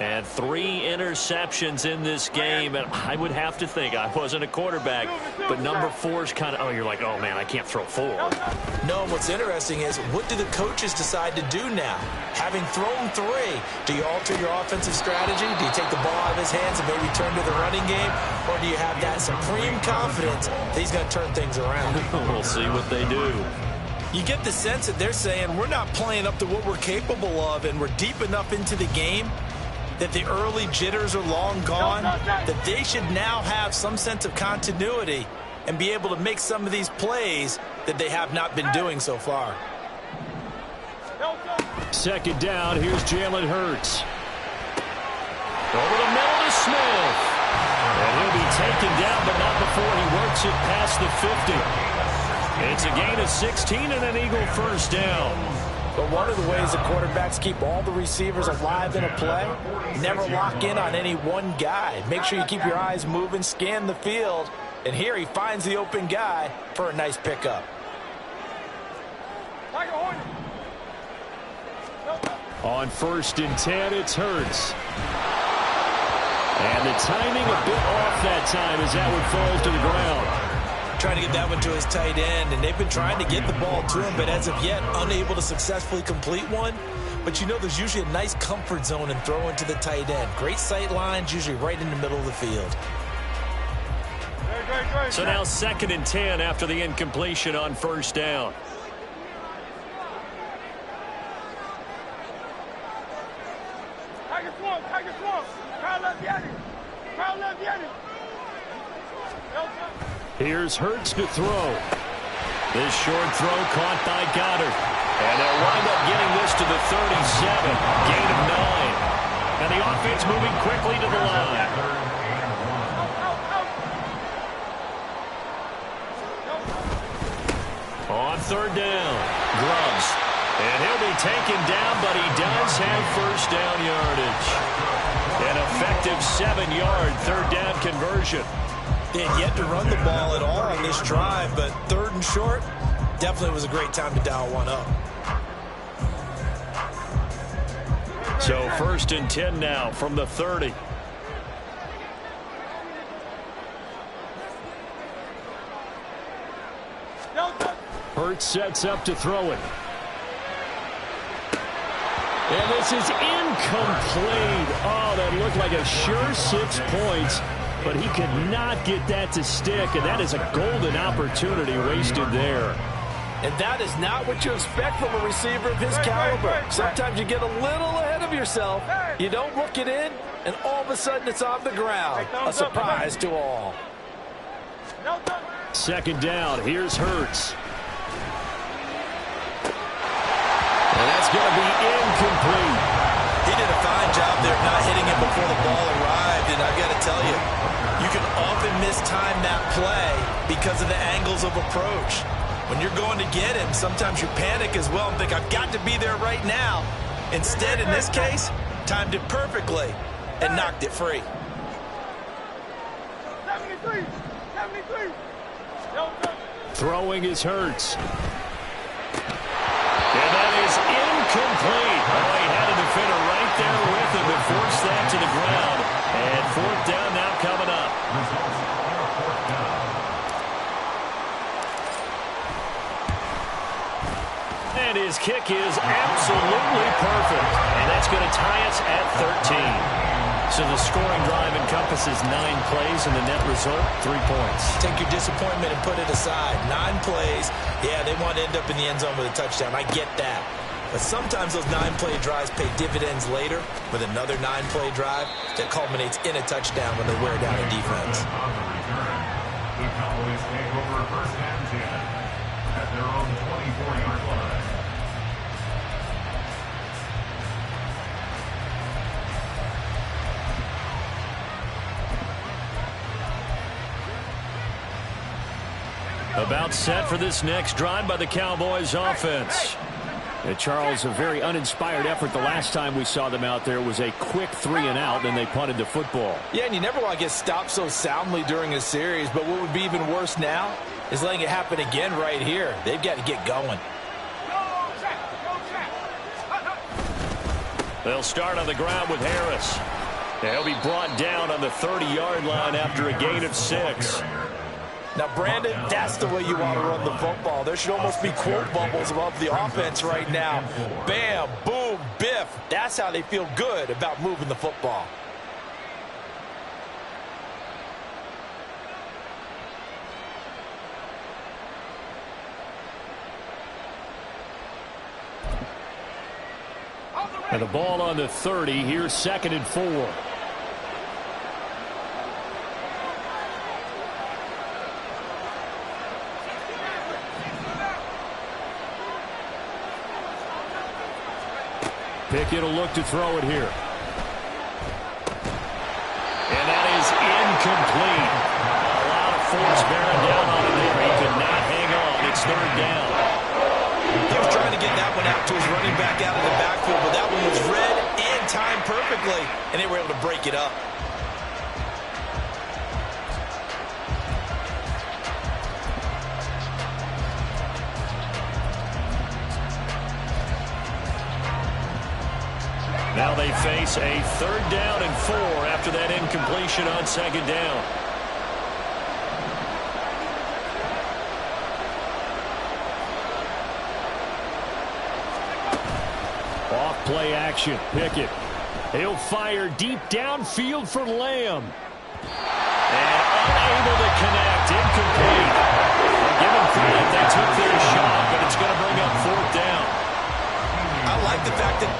And 3 interceptions in this game. And I would have to think, I wasn't a quarterback, but number 4's kind of, you're like, oh, man, I can't throw 4. No, what's interesting is, what do the coaches decide to do now? Having thrown 3, do you alter your offensive strategy? Do you take the ball out of his hands and maybe turn to the running game? Or do you have that supreme confidence that he's going to turn things around? We'll see what they do. You get the sense that they're saying, we're not playing up to what we're capable of, and we're deep enough into the game that the early jitters are long gone, that they should now have some sense of continuity and be able to make some of these plays that they have not been doing so far. 2nd down, here's Jalen Hurts. Over the middle to Smith. And he'll be taken down, but not before he works it past the 50. It's a gain of 16 and an Eagle 1st down. But one of the ways the quarterbacks keep all the receivers alive in a play, never lock in on any one guy. Make sure you keep your eyes moving, scan the field, and here he finds the open guy for a nice pickup. On 1st and 10, it's Hurts. And the timing a bit off that time as that one falls to the ground. Trying to get that one to his tight end, and they've been trying to get the ball to him, but as of yet, unable to successfully complete one. But you know there's usually a nice comfort zone in throwing to the tight end. Great sight lines, usually right in the middle of the field. So now 2nd and 10 after the incompletion on 1st down. Here's Hurts to throw. This short throw caught by Goddard. And they'll wind up getting this to the 37. Gain of 9. And the offense moving quickly to the line. On 3rd down, Grubbs. And he'll be taken down, but he does have 1st down yardage. An effective 7-yard 3rd down conversion. They had yet to run the ball at all on this drive, but 3rd and short, definitely was a great time to dial one up. So 1st and 10 now from the 30. Hurts sets up to throw it. And this is incomplete. Oh, that looked like a sure 6 points. But he could not get that to stick, and that is a golden opportunity wasted there. And that is not what you expect from a receiver of his caliber. Sometimes you get a little ahead of yourself. You don't look it in, and all of a sudden it's on the ground. A surprise to all. 2nd down, here's Hurts. And that's going to be incomplete. He did a fine job there not hitting it before the ball arrived, and I've got to tell you, you can often mistime that play because of the angles of approach. When you're going to get him, sometimes you panic as well and think, I've got to be there right now. Instead, in this case, timed it perfectly and knocked it free. 73. Throwing is Hurts. And that And his kick is absolutely perfect. And that's going to tie us at 13. So the scoring drive encompasses 9 plays, and the net result, 3 points. Take your disappointment and put it aside. 9 plays. Yeah, they want to end up in the end zone with a touchdown. I get that. But sometimes those 9-play drives pay dividends later with another 9-play drive that culminates in a touchdown when they wear down a defense. On the return, the Cowboys take over first and 10 at their own 24-yard line. About set for this next drive by the Cowboys offense. And Charles, a very uninspired effort the last time we saw them out there was a quick 3-and-out, and they punted the football. Yeah, and you never want to get stopped so soundly during a series, but what would be even worse now is letting it happen again right here. They've got to get going. They'll start on the ground with Harris. He'll be brought down on the 30-yard line after a gain of 6. Now, Brandon, that's the way you want to run the football. There should almost be quote bubbles above the offense right now. Bam, boom, biff. That's how they feel good about moving the football. And the ball on the 30. Here's 2nd and 4. Pickett will look to throw it here. And that is incomplete. A lot of force bearing down on him there. He could not hang on. It's 3rd down. He was trying to get that one out to his running back out of the backfield, but that one was read and timed perfectly, and they were able to break it up. Now they face a 3rd down and 4 after that incompletion on 2nd down. Off play action. Pickett. He'll fire deep downfield for Lamb. And unable to connect. Incomplete. Give them credit. They took their shot, but it's going to bring up 4th down. I like the fact that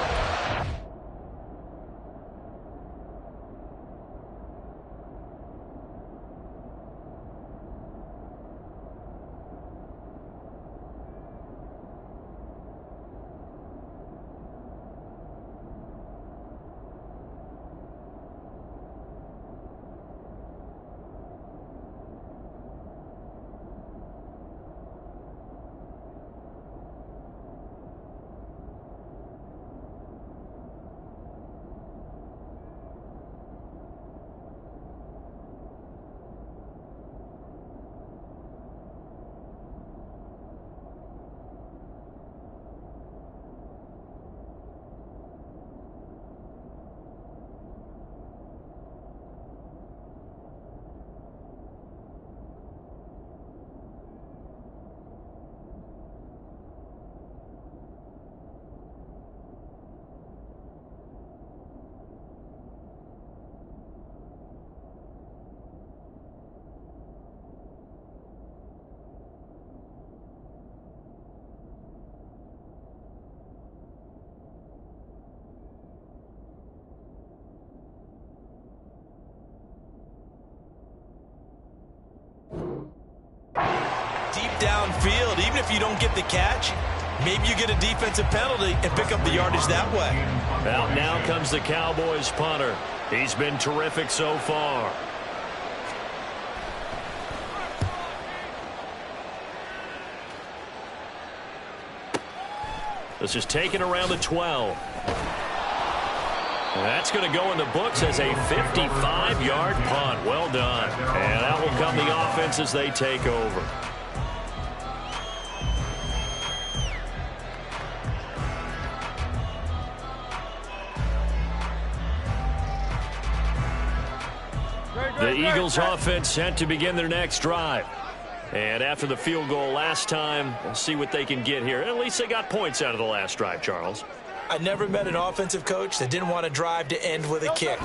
downfield, even if you don't get the catch, maybe you get a defensive penalty and pick up the yardage that way. Out now comes the Cowboys punter. He's been terrific so far. This is taken around the 12. And that's going to go in the books as a 55-yard punt. Well done. And that will come the offense as they take over. The Eagles offense set to begin their next drive. And after the field goal last time, we'll see what they can get here. At least they got points out of the last drive, Charles. I never met an offensive coach that didn't want to drive to end with a kick.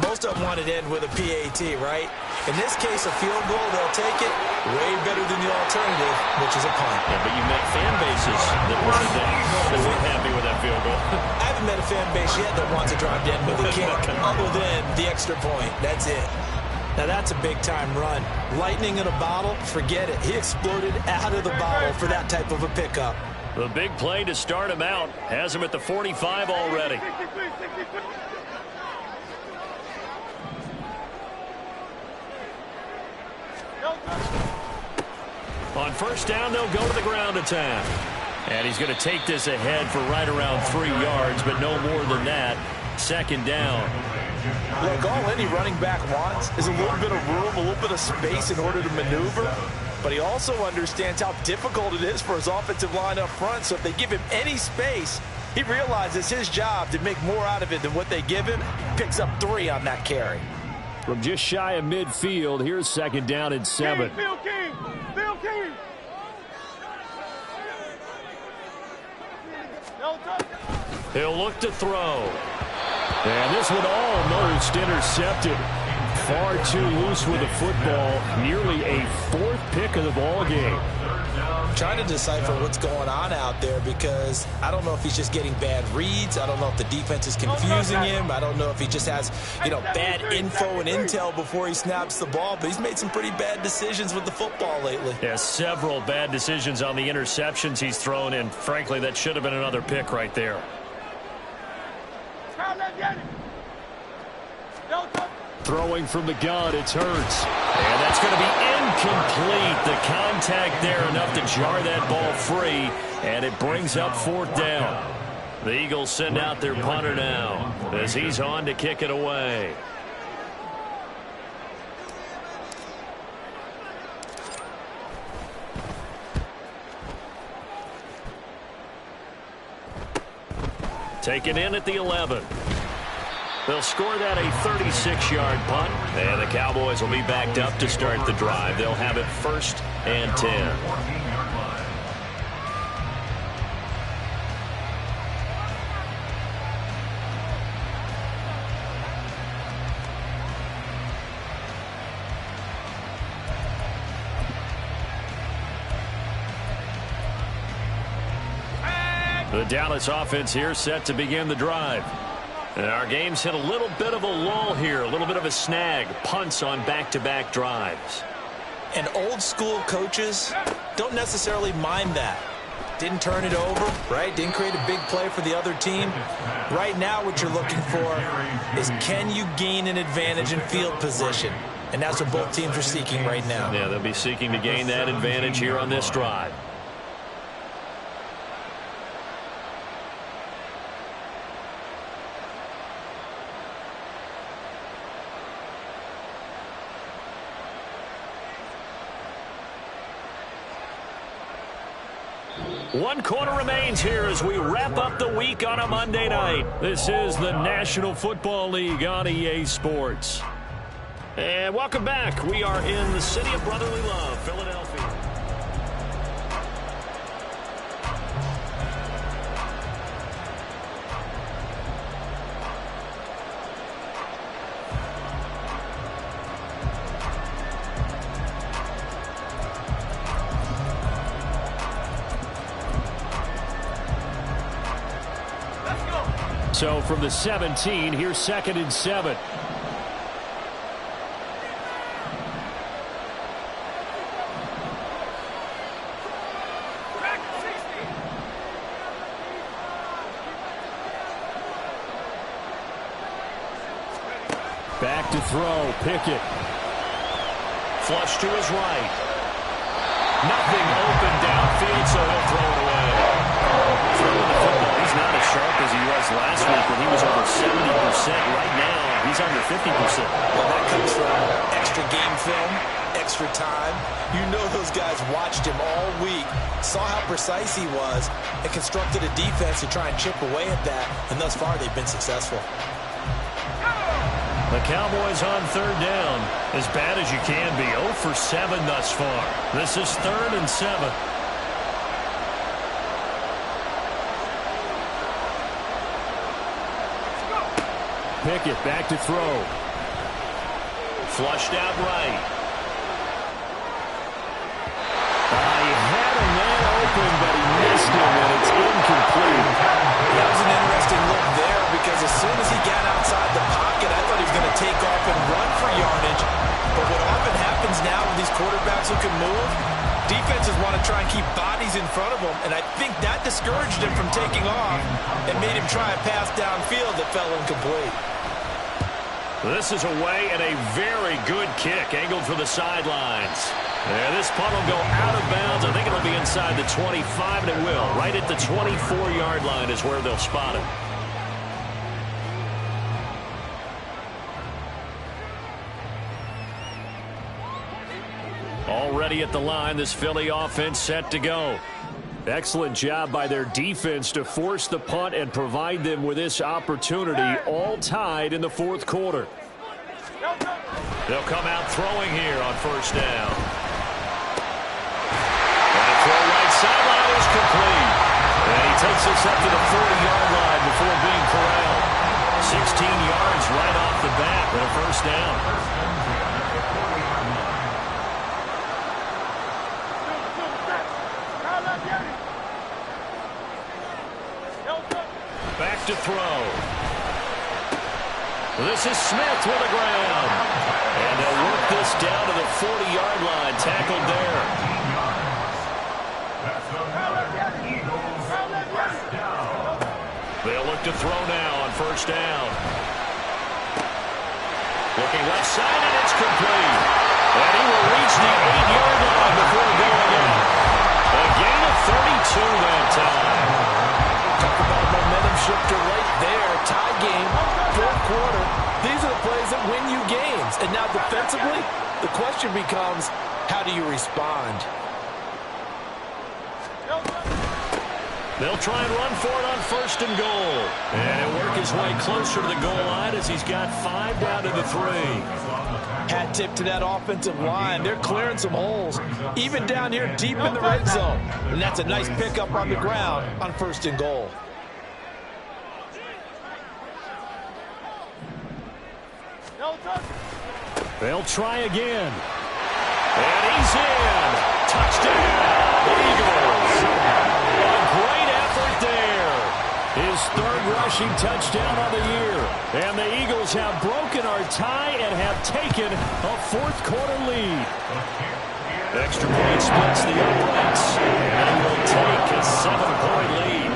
Most of them wanted to end with a PAT, right? In this case, a field goal, they'll take it way better than the alternative, which is a punt. Yeah, but you met fan bases that weren't happy with that field goal. I haven't met a fan base yet that wants to drive to end with a kick, other than the extra point. That's it. Now, that's a big-time run. Lightning in a bottle, forget it. He exploded out of the bottle for that type of a pickup. The big play to start him out has him at the 45 already. On first down, they'll go to the ground attack. And he's going to take this ahead for right around 3 yards, but no more than that. Second down. Look, all any running back wants is a little bit of room, a little bit of space in order to maneuver. But he also understands how difficult it is for his offensive line up front. So if they give him any space, he realizes his job to make more out of it than what they give him. Picks up 3 on that carry. From just shy of midfield, here's second down and 7. Bill King! Bill King! He'll look to throw. And this one almost intercepted. Far too loose with the football. Nearly a 4th pick of the ball game. Trying to decipher what's going on out there because I don't know if he's just getting bad reads. I don't know if the defense is confusing him. I don't know if he just has, bad info and intel before he snaps the ball. But he's made some pretty bad decisions with the football lately. Yeah, several bad decisions on the interceptions he's thrown in. Frankly, that should have been another pick right there. Throwing from the gun, it's Hurts. And that's going to be incomplete. The contact there enough to jar that ball free. And it brings up 4th down. The Eagles send out their punter now as he's on to kick it away. Taken in at the 11. They'll score that a 36-yard punt. And the Cowboys will be backed up to start the drive. They'll have it 1st and 10. The Dallas offense here set to begin the drive. And our game's hit a little bit of a lull here, a little bit of a snag. Punts on back-to-back drives. And old-school coaches don't necessarily mind that. Didn't turn it over, right? Didn't create a big play for the other team. Right now what you're looking for is can you gain an advantage in field position? And that's what both teams are seeking right now. Yeah, they'll be seeking to gain that advantage here on this drive. One quarter remains here as we wrap up the week on a Monday night. This is the National Football League on EA Sports. And welcome back. We are in the city of brotherly love, Philadelphia. So from the 17, here's 2nd and 7. Back to throw, Pickett. Flush to his right. Nothing open downfield, so he'll throw it away. Throwing the football, he's not as sharp as he was last week when he was over 70%. Right now, he's under 50%. Well, that comes from extra game film, extra time. You know those guys watched him all week, saw how precise he was, and constructed a defense to try and chip away at that, and thus far they've been successful. The Cowboys on third down. As bad as you can be. 0 for 7 thus far. This is 3rd and 7. Pickett back to throw. Flushed out right. He had a man open, but he missed him, and it's incomplete. That was an interesting look there because as soon as he got outside the pocket, I thought he was going to take off and run for yardage. But what often happens now with these quarterbacks who can move, defenses want to try and keep bodies in front of them, and I think that discouraged him from taking off and made him try a pass downfield that fell incomplete. This is away and a very good kick, angled for the sidelines. And this punt will go out of bounds. I think it'll be inside the 25, and it will. Right at the 24-yard line is where they'll spot it. Already at the line, this Philly offense set to go. Excellent job by their defense to force the punt and provide them with this opportunity, all tied in the 4th quarter. They'll come out throwing here on first down. And the throw right sideline is complete. And he takes us up to the 40-yard line before being corralled. 16 yards right off the bat with a first down. Back to throw. This is Smith with the ground. And they'll work this down to the 40-yard line. Tackled there. They'll look to throw now on first down. Looking left side, and it's complete. And he will reach the 8-yard line before going out. A gain of 32 that time. Talk about a momentum shifter right there. Tie game, 4th quarter. These are the plays that win you games. And now defensively, the question becomes, how do you respond? They'll try and run for it on first and goal. And he'll work his way closer to the goal line as he's got 5 down to the 3. Hat tip to that offensive line. They're clearing some holes, even down here deep in the red zone. And that's a nice pickup on the ground on first and goal. They'll try again. And he's in. Touchdown, Eagles. A great effort there. His 3rd rushing touchdown on the year. And the Eagles have broken our tie and have taken a 4th quarter lead. Extra point splits the uprights. And will take a 7-point lead.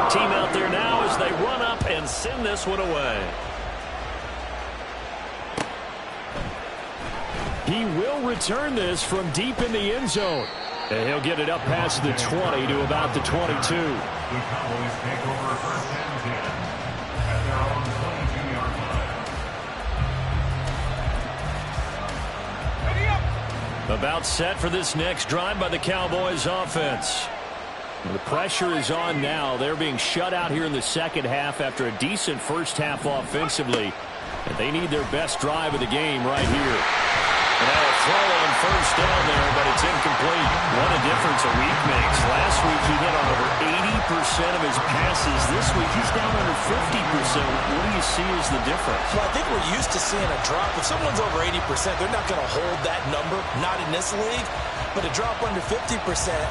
Team out there now as they run up and send this one away. He will return this from deep in the end zone. And he'll get it up past the 20 to about the 22. The Cowboys take over first and 10 at their own 22-yard line. About set for this next drive by the Cowboys offense. The pressure is on now. They're being shut out here in the second half after a decent first half offensively. And they need their best drive of the game right here. And now a throw on first down there, but it's incomplete. What a difference a week makes. Last week he hit on over 80% of his passes. This week he's down under 50%. What do you see as the difference? Well, I think we're used to seeing a drop. If someone's over 80%, they're not going to hold that number, not in this league. But a drop under 50%,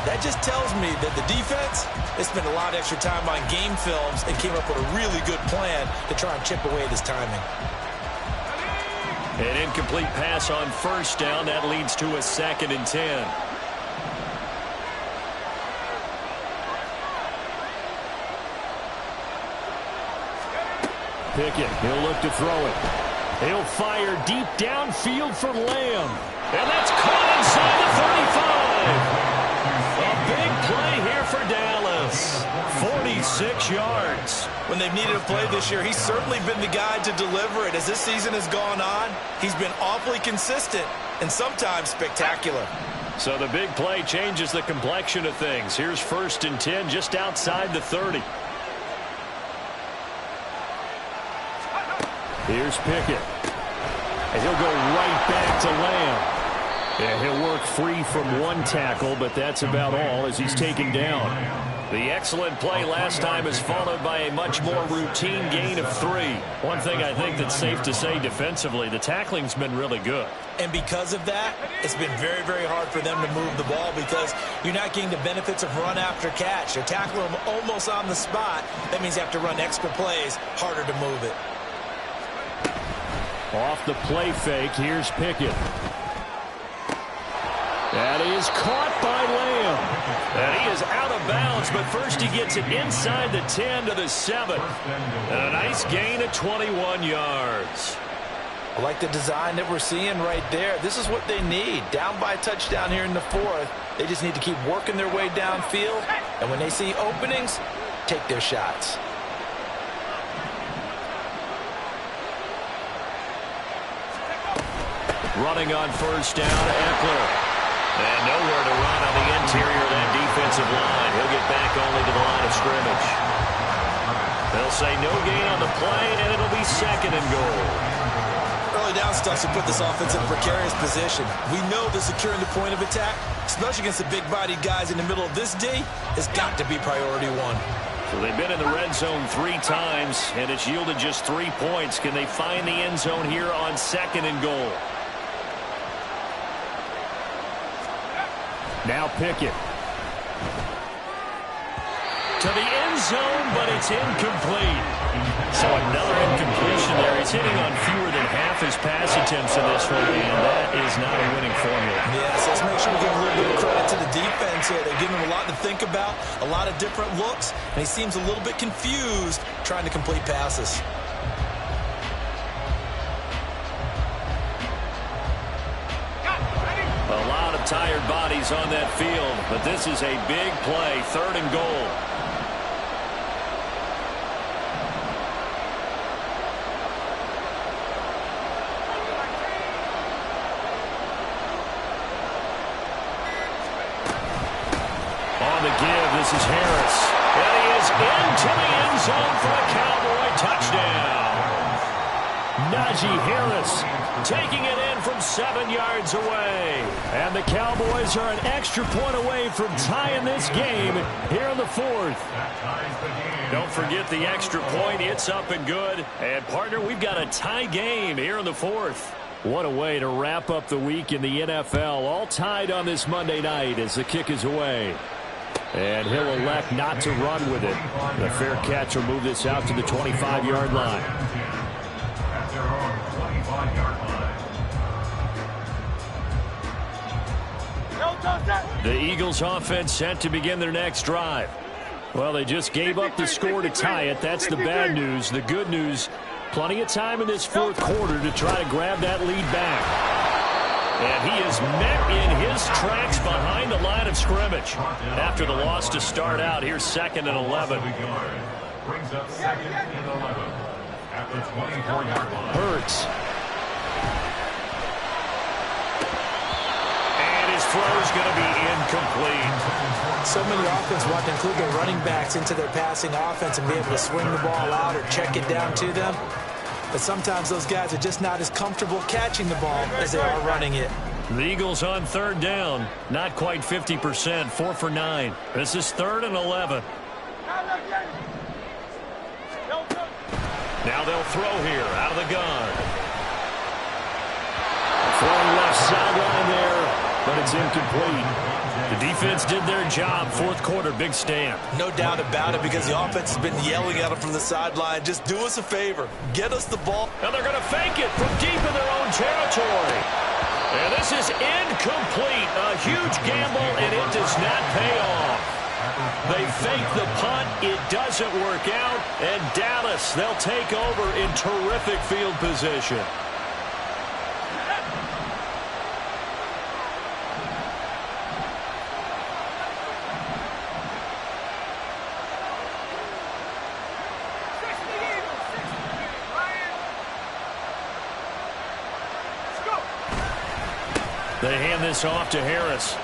that just tells me that the defense has spent a lot of extra time on game films and came up with a really good plan to try and chip away at his timing. An incomplete pass on first down. That leads to a 2nd and 10. Pickett, he'll look to throw it. He'll fire deep downfield for Lamb. And that's caught inside the 35. A big play here for Dallas. 46 yards. When they've needed a play this year, he's certainly been the guy to deliver it. As this season has gone on, he's been awfully consistent and sometimes spectacular. So the big play changes the complexion of things. Here's 1st and 10 just outside the 30. Here's Pickett. And he'll go right back to Lamb. And he'll work free from one tackle, but that's about all as he's taken down. The excellent play last time is followed by a much more routine gain of 3. One thing I think that's safe to say defensively, the tackling's been really good. And because of that, it's been very, very hard for them to move the ball because you're not getting the benefits of run after catch. They're tackling them almost on the spot. That means you have to run extra plays, harder to move it. Off the play fake, here's Pickett. That is caught by Lamb. And he is out of bounds, but first he gets it inside the 10 to the 7. And a nice gain of 21 yards. I like the design that we're seeing right there. This is what they need. Down by a touchdown here in the 4th. They just need to keep working their way downfield. And when they see openings, take their shots. Running on 1st down, Eckler. And nowhere to run on the interior of that defensive line. He'll get back only to the line of scrimmage. They'll say no gain on the play, and it'll be 2nd and goal. Early down stuff should put this offense in a precarious position. We know that securing the point of attack, especially against the big-bodied guys in the middle of this D, has got to be priority 1. So they've been in the red zone 3 times, and it's yielded just 3 points. Can they find the end zone here on 2nd and goal? Now Pickett. To the end zone, but it's incomplete. So another incompletion there. He's hitting on fewer than half his pass attempts in this one, and that is not a winning formula. Yes, let's make sure we give a little bit of credit to the defense here. They're giving him a lot to think about, a lot of different looks, and he seems a little bit confused trying to complete passes. A lot of tired bodies on that field, but this is a big play, 3rd and goal. On the give, this is Harris. And he is into the end zone for a Cowboy touchdown. Najee Harris taking it in from 7 yards away. And the Cowboys are an extra point away from tying this game here in the 4th. Don't forget the extra point. It's up and good. And, partner, we've got a tie game here in the 4th. What a way to wrap up the week in the NFL. All tied on this Monday night as the kick is away. And he'll elect not to run with it. The fair catch will move this out to the 25-yard line. At their own 25-yard line. The Eagles offense set to begin their next drive. Well, they just gave up the score to tie it. That's the bad news. The good news, plenty of time in this 4th quarter to try to grab that lead back. And he is met in his tracks behind the line of scrimmage. After the loss to start out, here's 2nd and 11. Brings up 2nd and 11 at the 24-yard line. Hurts. And his throw's going to be incomplete. So many offenses want to include their running backs into their passing offense and be able to swing the ball out or check it down to them. But sometimes those guys are just not as comfortable catching the ball as they are running it. The Eagles on 3rd down. Not quite 50%. 4 for 9. This is 3rd and 11. Now they'll throw here out of the gun. Throwing left sideline there, but it's incomplete. The defense did their job. 4th quarter, big stand. No doubt about it, because the offense has been yelling at them from the sideline. Just do us a favor. Get us the ball. And they're going to fake it from deep in their own territory. And this is incomplete. A huge gamble, and it does not pay off. They fake the punt. It doesn't work out. And Dallas, they'll take over in terrific field position. They hand this off to Harris.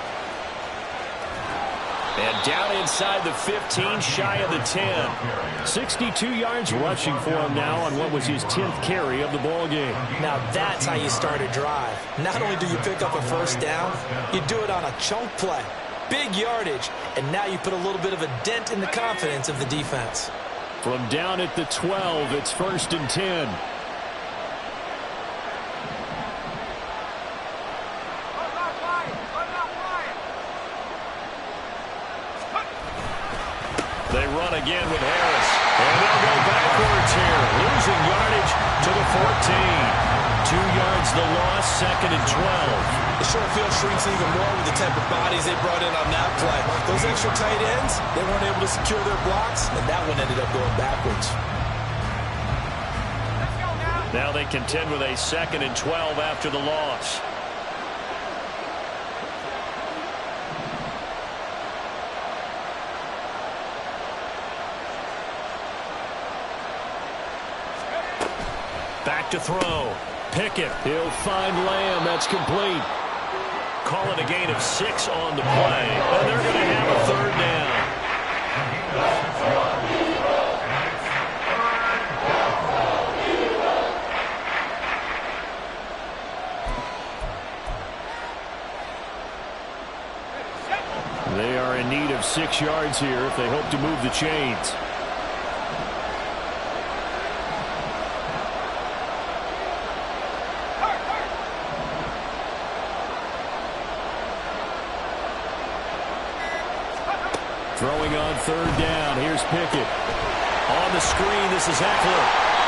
And down inside the 15, shy of the 10. 62 yards rushing for him now on what was his 10th carry of the ball game. Now that's how you start a drive. Not only do you pick up a first down, you do it on a chunk play. Big yardage, and now you put a little bit of a dent in the confidence of the defense. From down at the 12, it's 1st and 10. They run again with Harris. And they'll go backwards here. Losing yardage to the 14. 2 yards the loss, 2nd and 12. The short field shrinks even more with the type of bodies they brought in on that play. Those extra tight ends, they weren't able to secure their blocks, and that one ended up going backwards. Now they contend with a 2nd and 12 after the loss. Back to throw. Pickett. He'll find Lamb. That's complete. Call it a gain of 6 on the play. And they're going to have a 3rd down. They are in need of 6 yards here if they hope to move the chains. Throwing on 3rd down. Here's Pickett. On the screen, this is Eckler.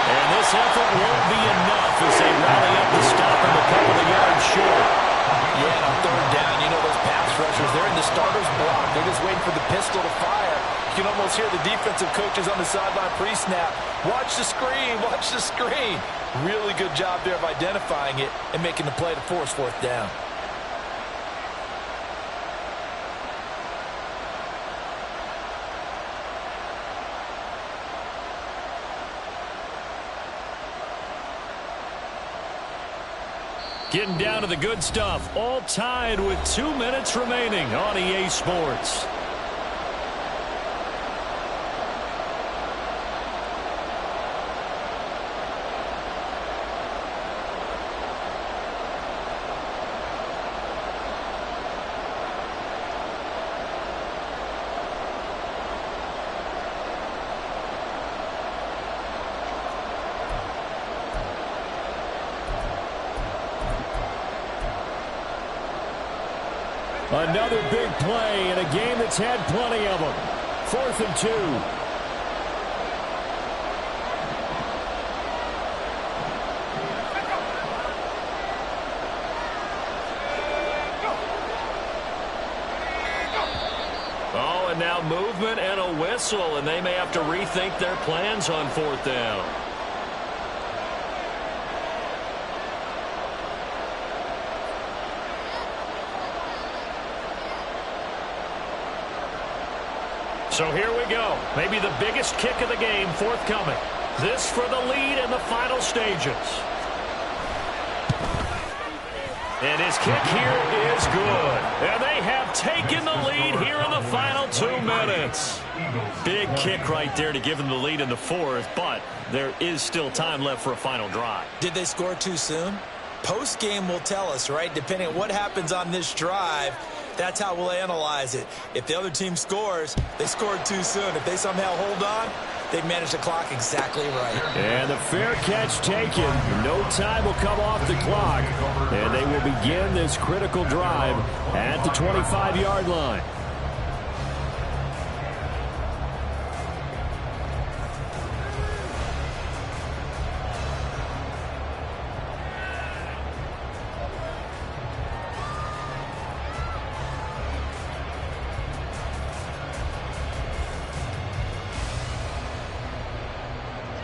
And this effort won't be enough as they rally up to stop him a couple of yards short. Yeah, on 3rd down, you know those pass rushers, they're in the starter's block. They're just waiting for the pistol to fire. You can almost hear the defensive coaches on the sideline pre-snap. Watch the screen, watch the screen. Really good job there of identifying it and making the play to force 4th down. Getting down to the good stuff. All tied with 2 minutes remaining on EA Sports. Another big play in a game that's had plenty of them. 4th and 2. Oh, and now movement and a whistle, and they may have to rethink their plans on 4th down. So here we go. Maybe the biggest kick of the game forthcoming. This for the lead in the final stages. And his kick here is good. And they have taken the lead here in the final 2 minutes. Big kick right there to give them the lead in the 4th, but there is still time left for a final drive. Did they score too soon? Post-game will tell us, right? Depending on what happens on this drive, that's how we'll analyze it. If the other team scores, they scored too soon. If they somehow hold on, they've managed the clock exactly right. And the fair catch taken. No time will come off the clock. And they will begin this critical drive at the 25-yard line.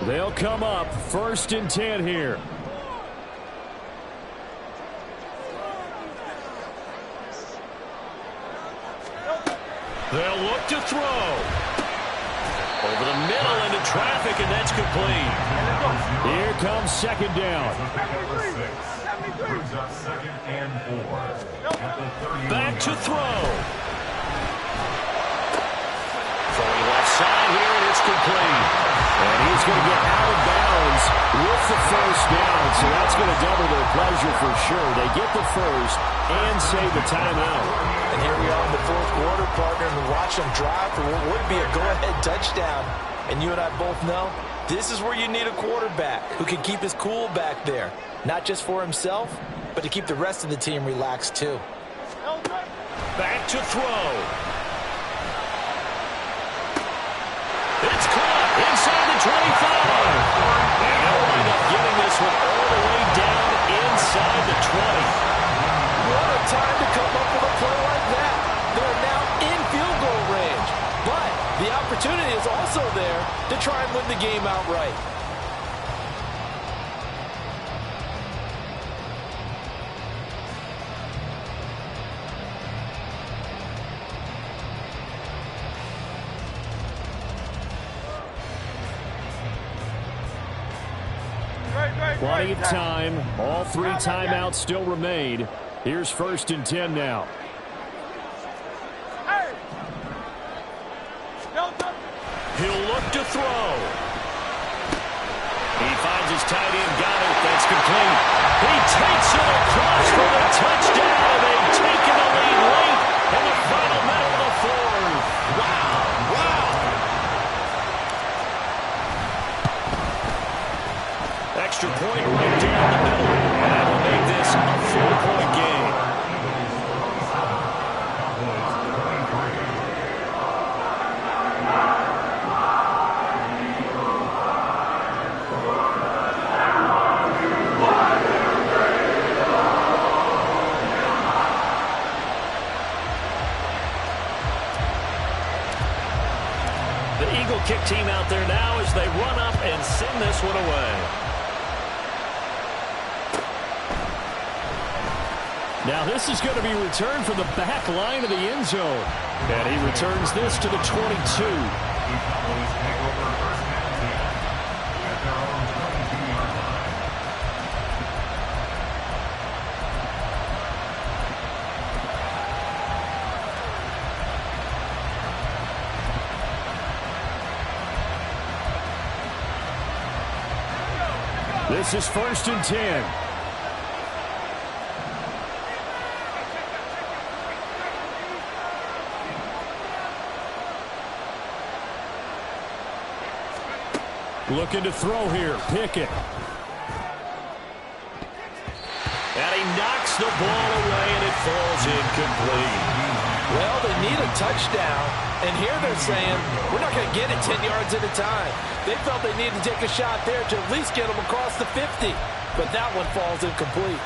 They'll come up 1st and 10 here. They'll look to throw. Over the middle into traffic, and that's complete. Here comes 2nd down. Brings up 2nd and 4. Back to throw. complete. And he's going to get out of bounds with the first down, so that's going to double their pleasure for sure. They get the first and save the timeout. And here we are in the fourth quarter, partner, and watch them drive for what would be a go-ahead touchdown. And you and I both know this is where you need a quarterback who can keep his cool back there, not just for himself, but to keep the rest of the team relaxed too. Back to throw. It's caught inside the 25. And they'll wind up getting this one all the way down inside the 20. What a time to come up with a play like that. They're now in field goal range. But the opportunity is also there to try and win the game outright. Plenty of time. All three timeouts still remain. Here's 1st and 10 now. He'll look to throw. He finds his tight end, got it. That's complete. He takes it across for the touchdown, and they've taken the lead late in the final minute of the fourth. Wow, wow. Extra point right down the middle, and that will make this a 4-point game. The Eagle kick team out there now as they run up and send this one away. Now this is going to be returned from the back line of the end zone. And he returns this to the 22. The Cowboys take over first and 10 at their own 22-yard line. This is 1st and 10. Looking to throw here. Pickett. And he knocks the ball away, and it falls incomplete. Well, they need a touchdown, and here they're saying, we're not going to get it 10 yards at a time. They felt they needed to take a shot there to at least get them across the 50, but that one falls incomplete.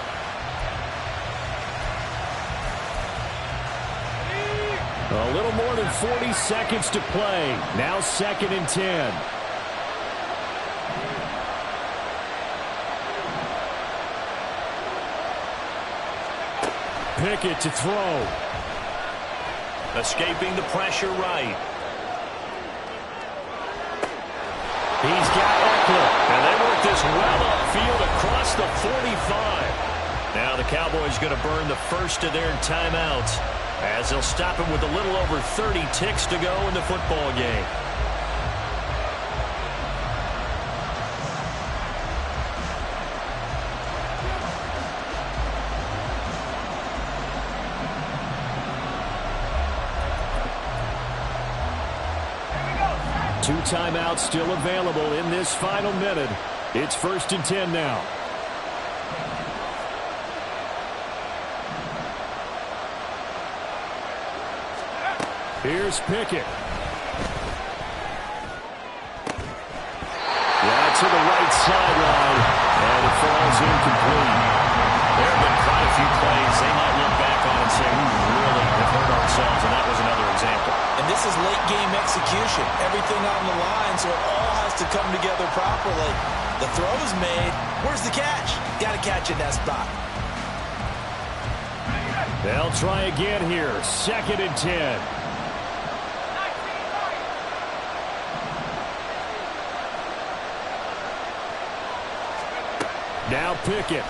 A little more than 40 seconds to play. Now 2nd and 10. Pickett to throw. Escaping the pressure right. He's got Eckler. And they work this well upfield across the 45. Now the Cowboys going to burn the first of their timeouts as they'll stop him with a little over 30 ticks to go in the football game. Two timeouts still available in this final minute. It's 1st and 10 now. Here's Pickett. Yeah, to the right sideline, and it falls incomplete. There have been quite a few plays they might look back on and say, we really have hurt ourselves, and that was another example. And this is late-game execution. Everything on the line, so it all has to come together properly. The throw is made. Where's the catch? Got to catch in that spot. They'll try again here. 2nd and 10. Now Pickett.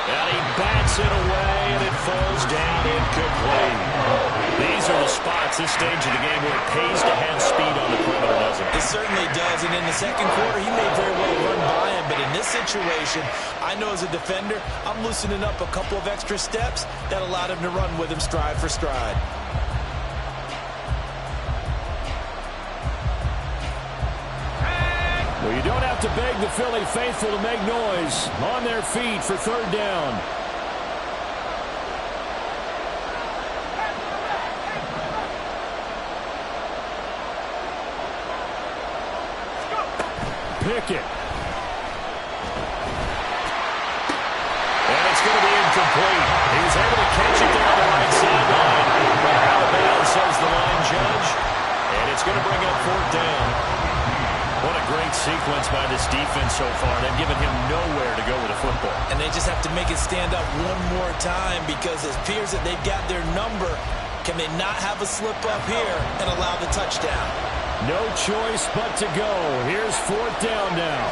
And he bats it away, and it falls down incomplete. These are the spots this stage of the game where it pays to have speed on the perimeter, doesn't it? It certainly does, and in the second quarter, he may very well run by him, but in this situation, I know as a defender, I'm loosening up a couple of extra steps that allowed him to run with him stride for stride. Well, you don't have to beg the Philly faithful to make noise. On their feet for third down. Pickett. And it's going to be incomplete. He was able to catch it there on the right sideline. But out of bounds, says the line judge. And it's going to bring up fourth down. What a great sequence by this defense so far. They've given him nowhere to go with the football. And they just have to make it stand up one more time because it appears that they've got their number. Can they not have a slip up here and allow the touchdown? No choice but to go. Here's fourth down now.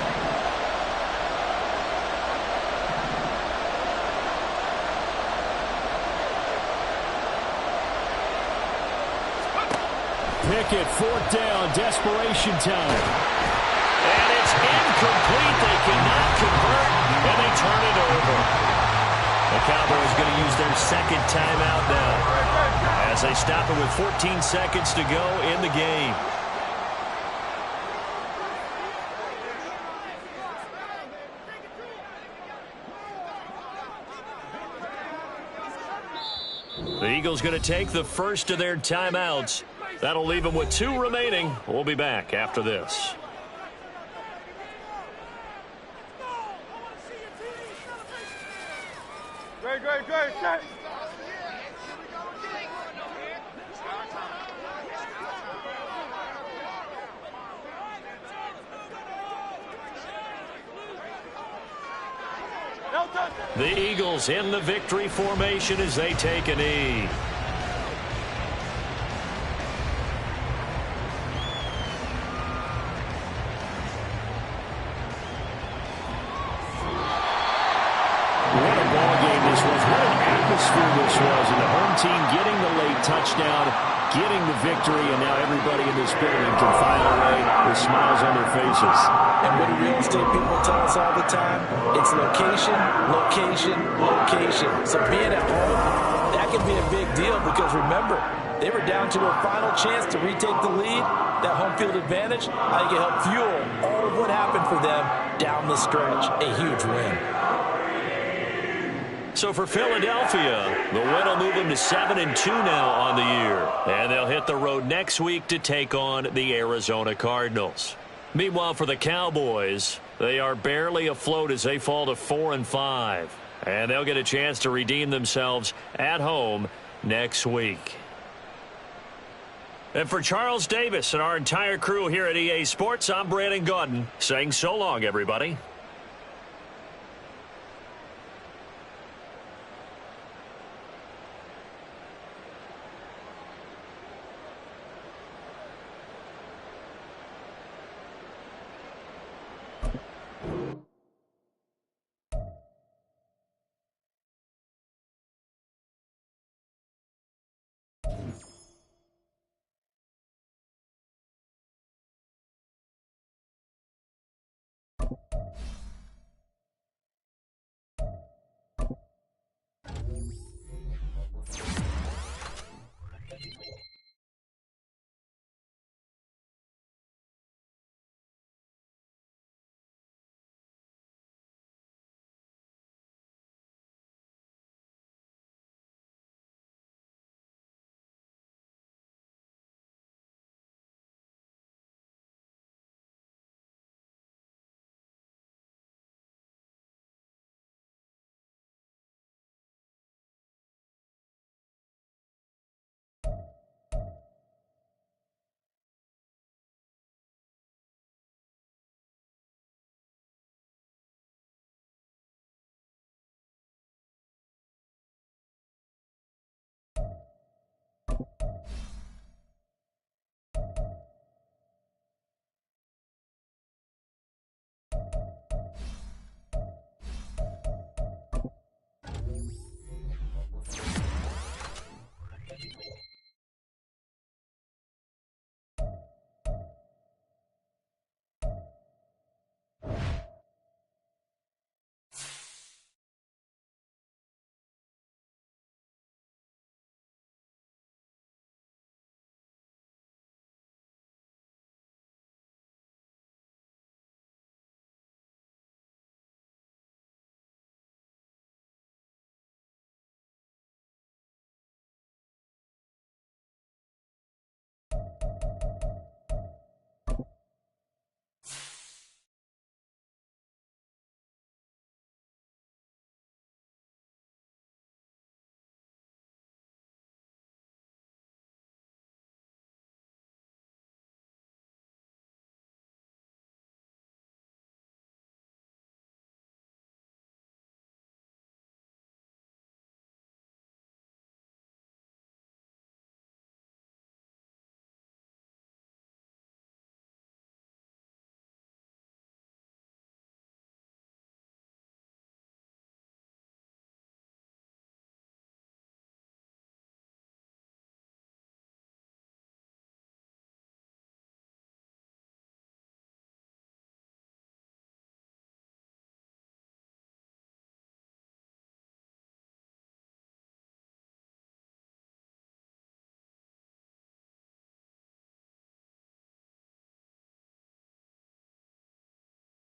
Pickett, fourth down, desperation time. And it's incomplete. They cannot convert, and they turn it over. The Cowboys going to use their second timeout now as they stop it with 14 seconds to go in the game. The Eagles going to take the first of their timeouts. That'll leave them with 2 remaining. We'll be back after this. Great, great, great, great. The Eagles in the victory formation as they take a knee. This was, and the home team getting the late touchdown, getting the victory, and now everybody in this building can file away with smiles on their faces. And what do real estate people tell us all the time? It's location, location, location. So being at home, that can be a big deal because remember, they were down to their final chance to retake the lead. That home field advantage, I think it helped fuel all of what happened for them down the stretch. A huge win. So for Philadelphia, the win will move them to 7-2 now on the year. And they'll hit the road next week to take on the Arizona Cardinals. Meanwhile, for the Cowboys, they are barely afloat as they fall to 4-5. And they'll get a chance to redeem themselves at home next week. And for Charles Davis and our entire crew here at EA Sports, I'm Brandon Gaudin saying so long, everybody.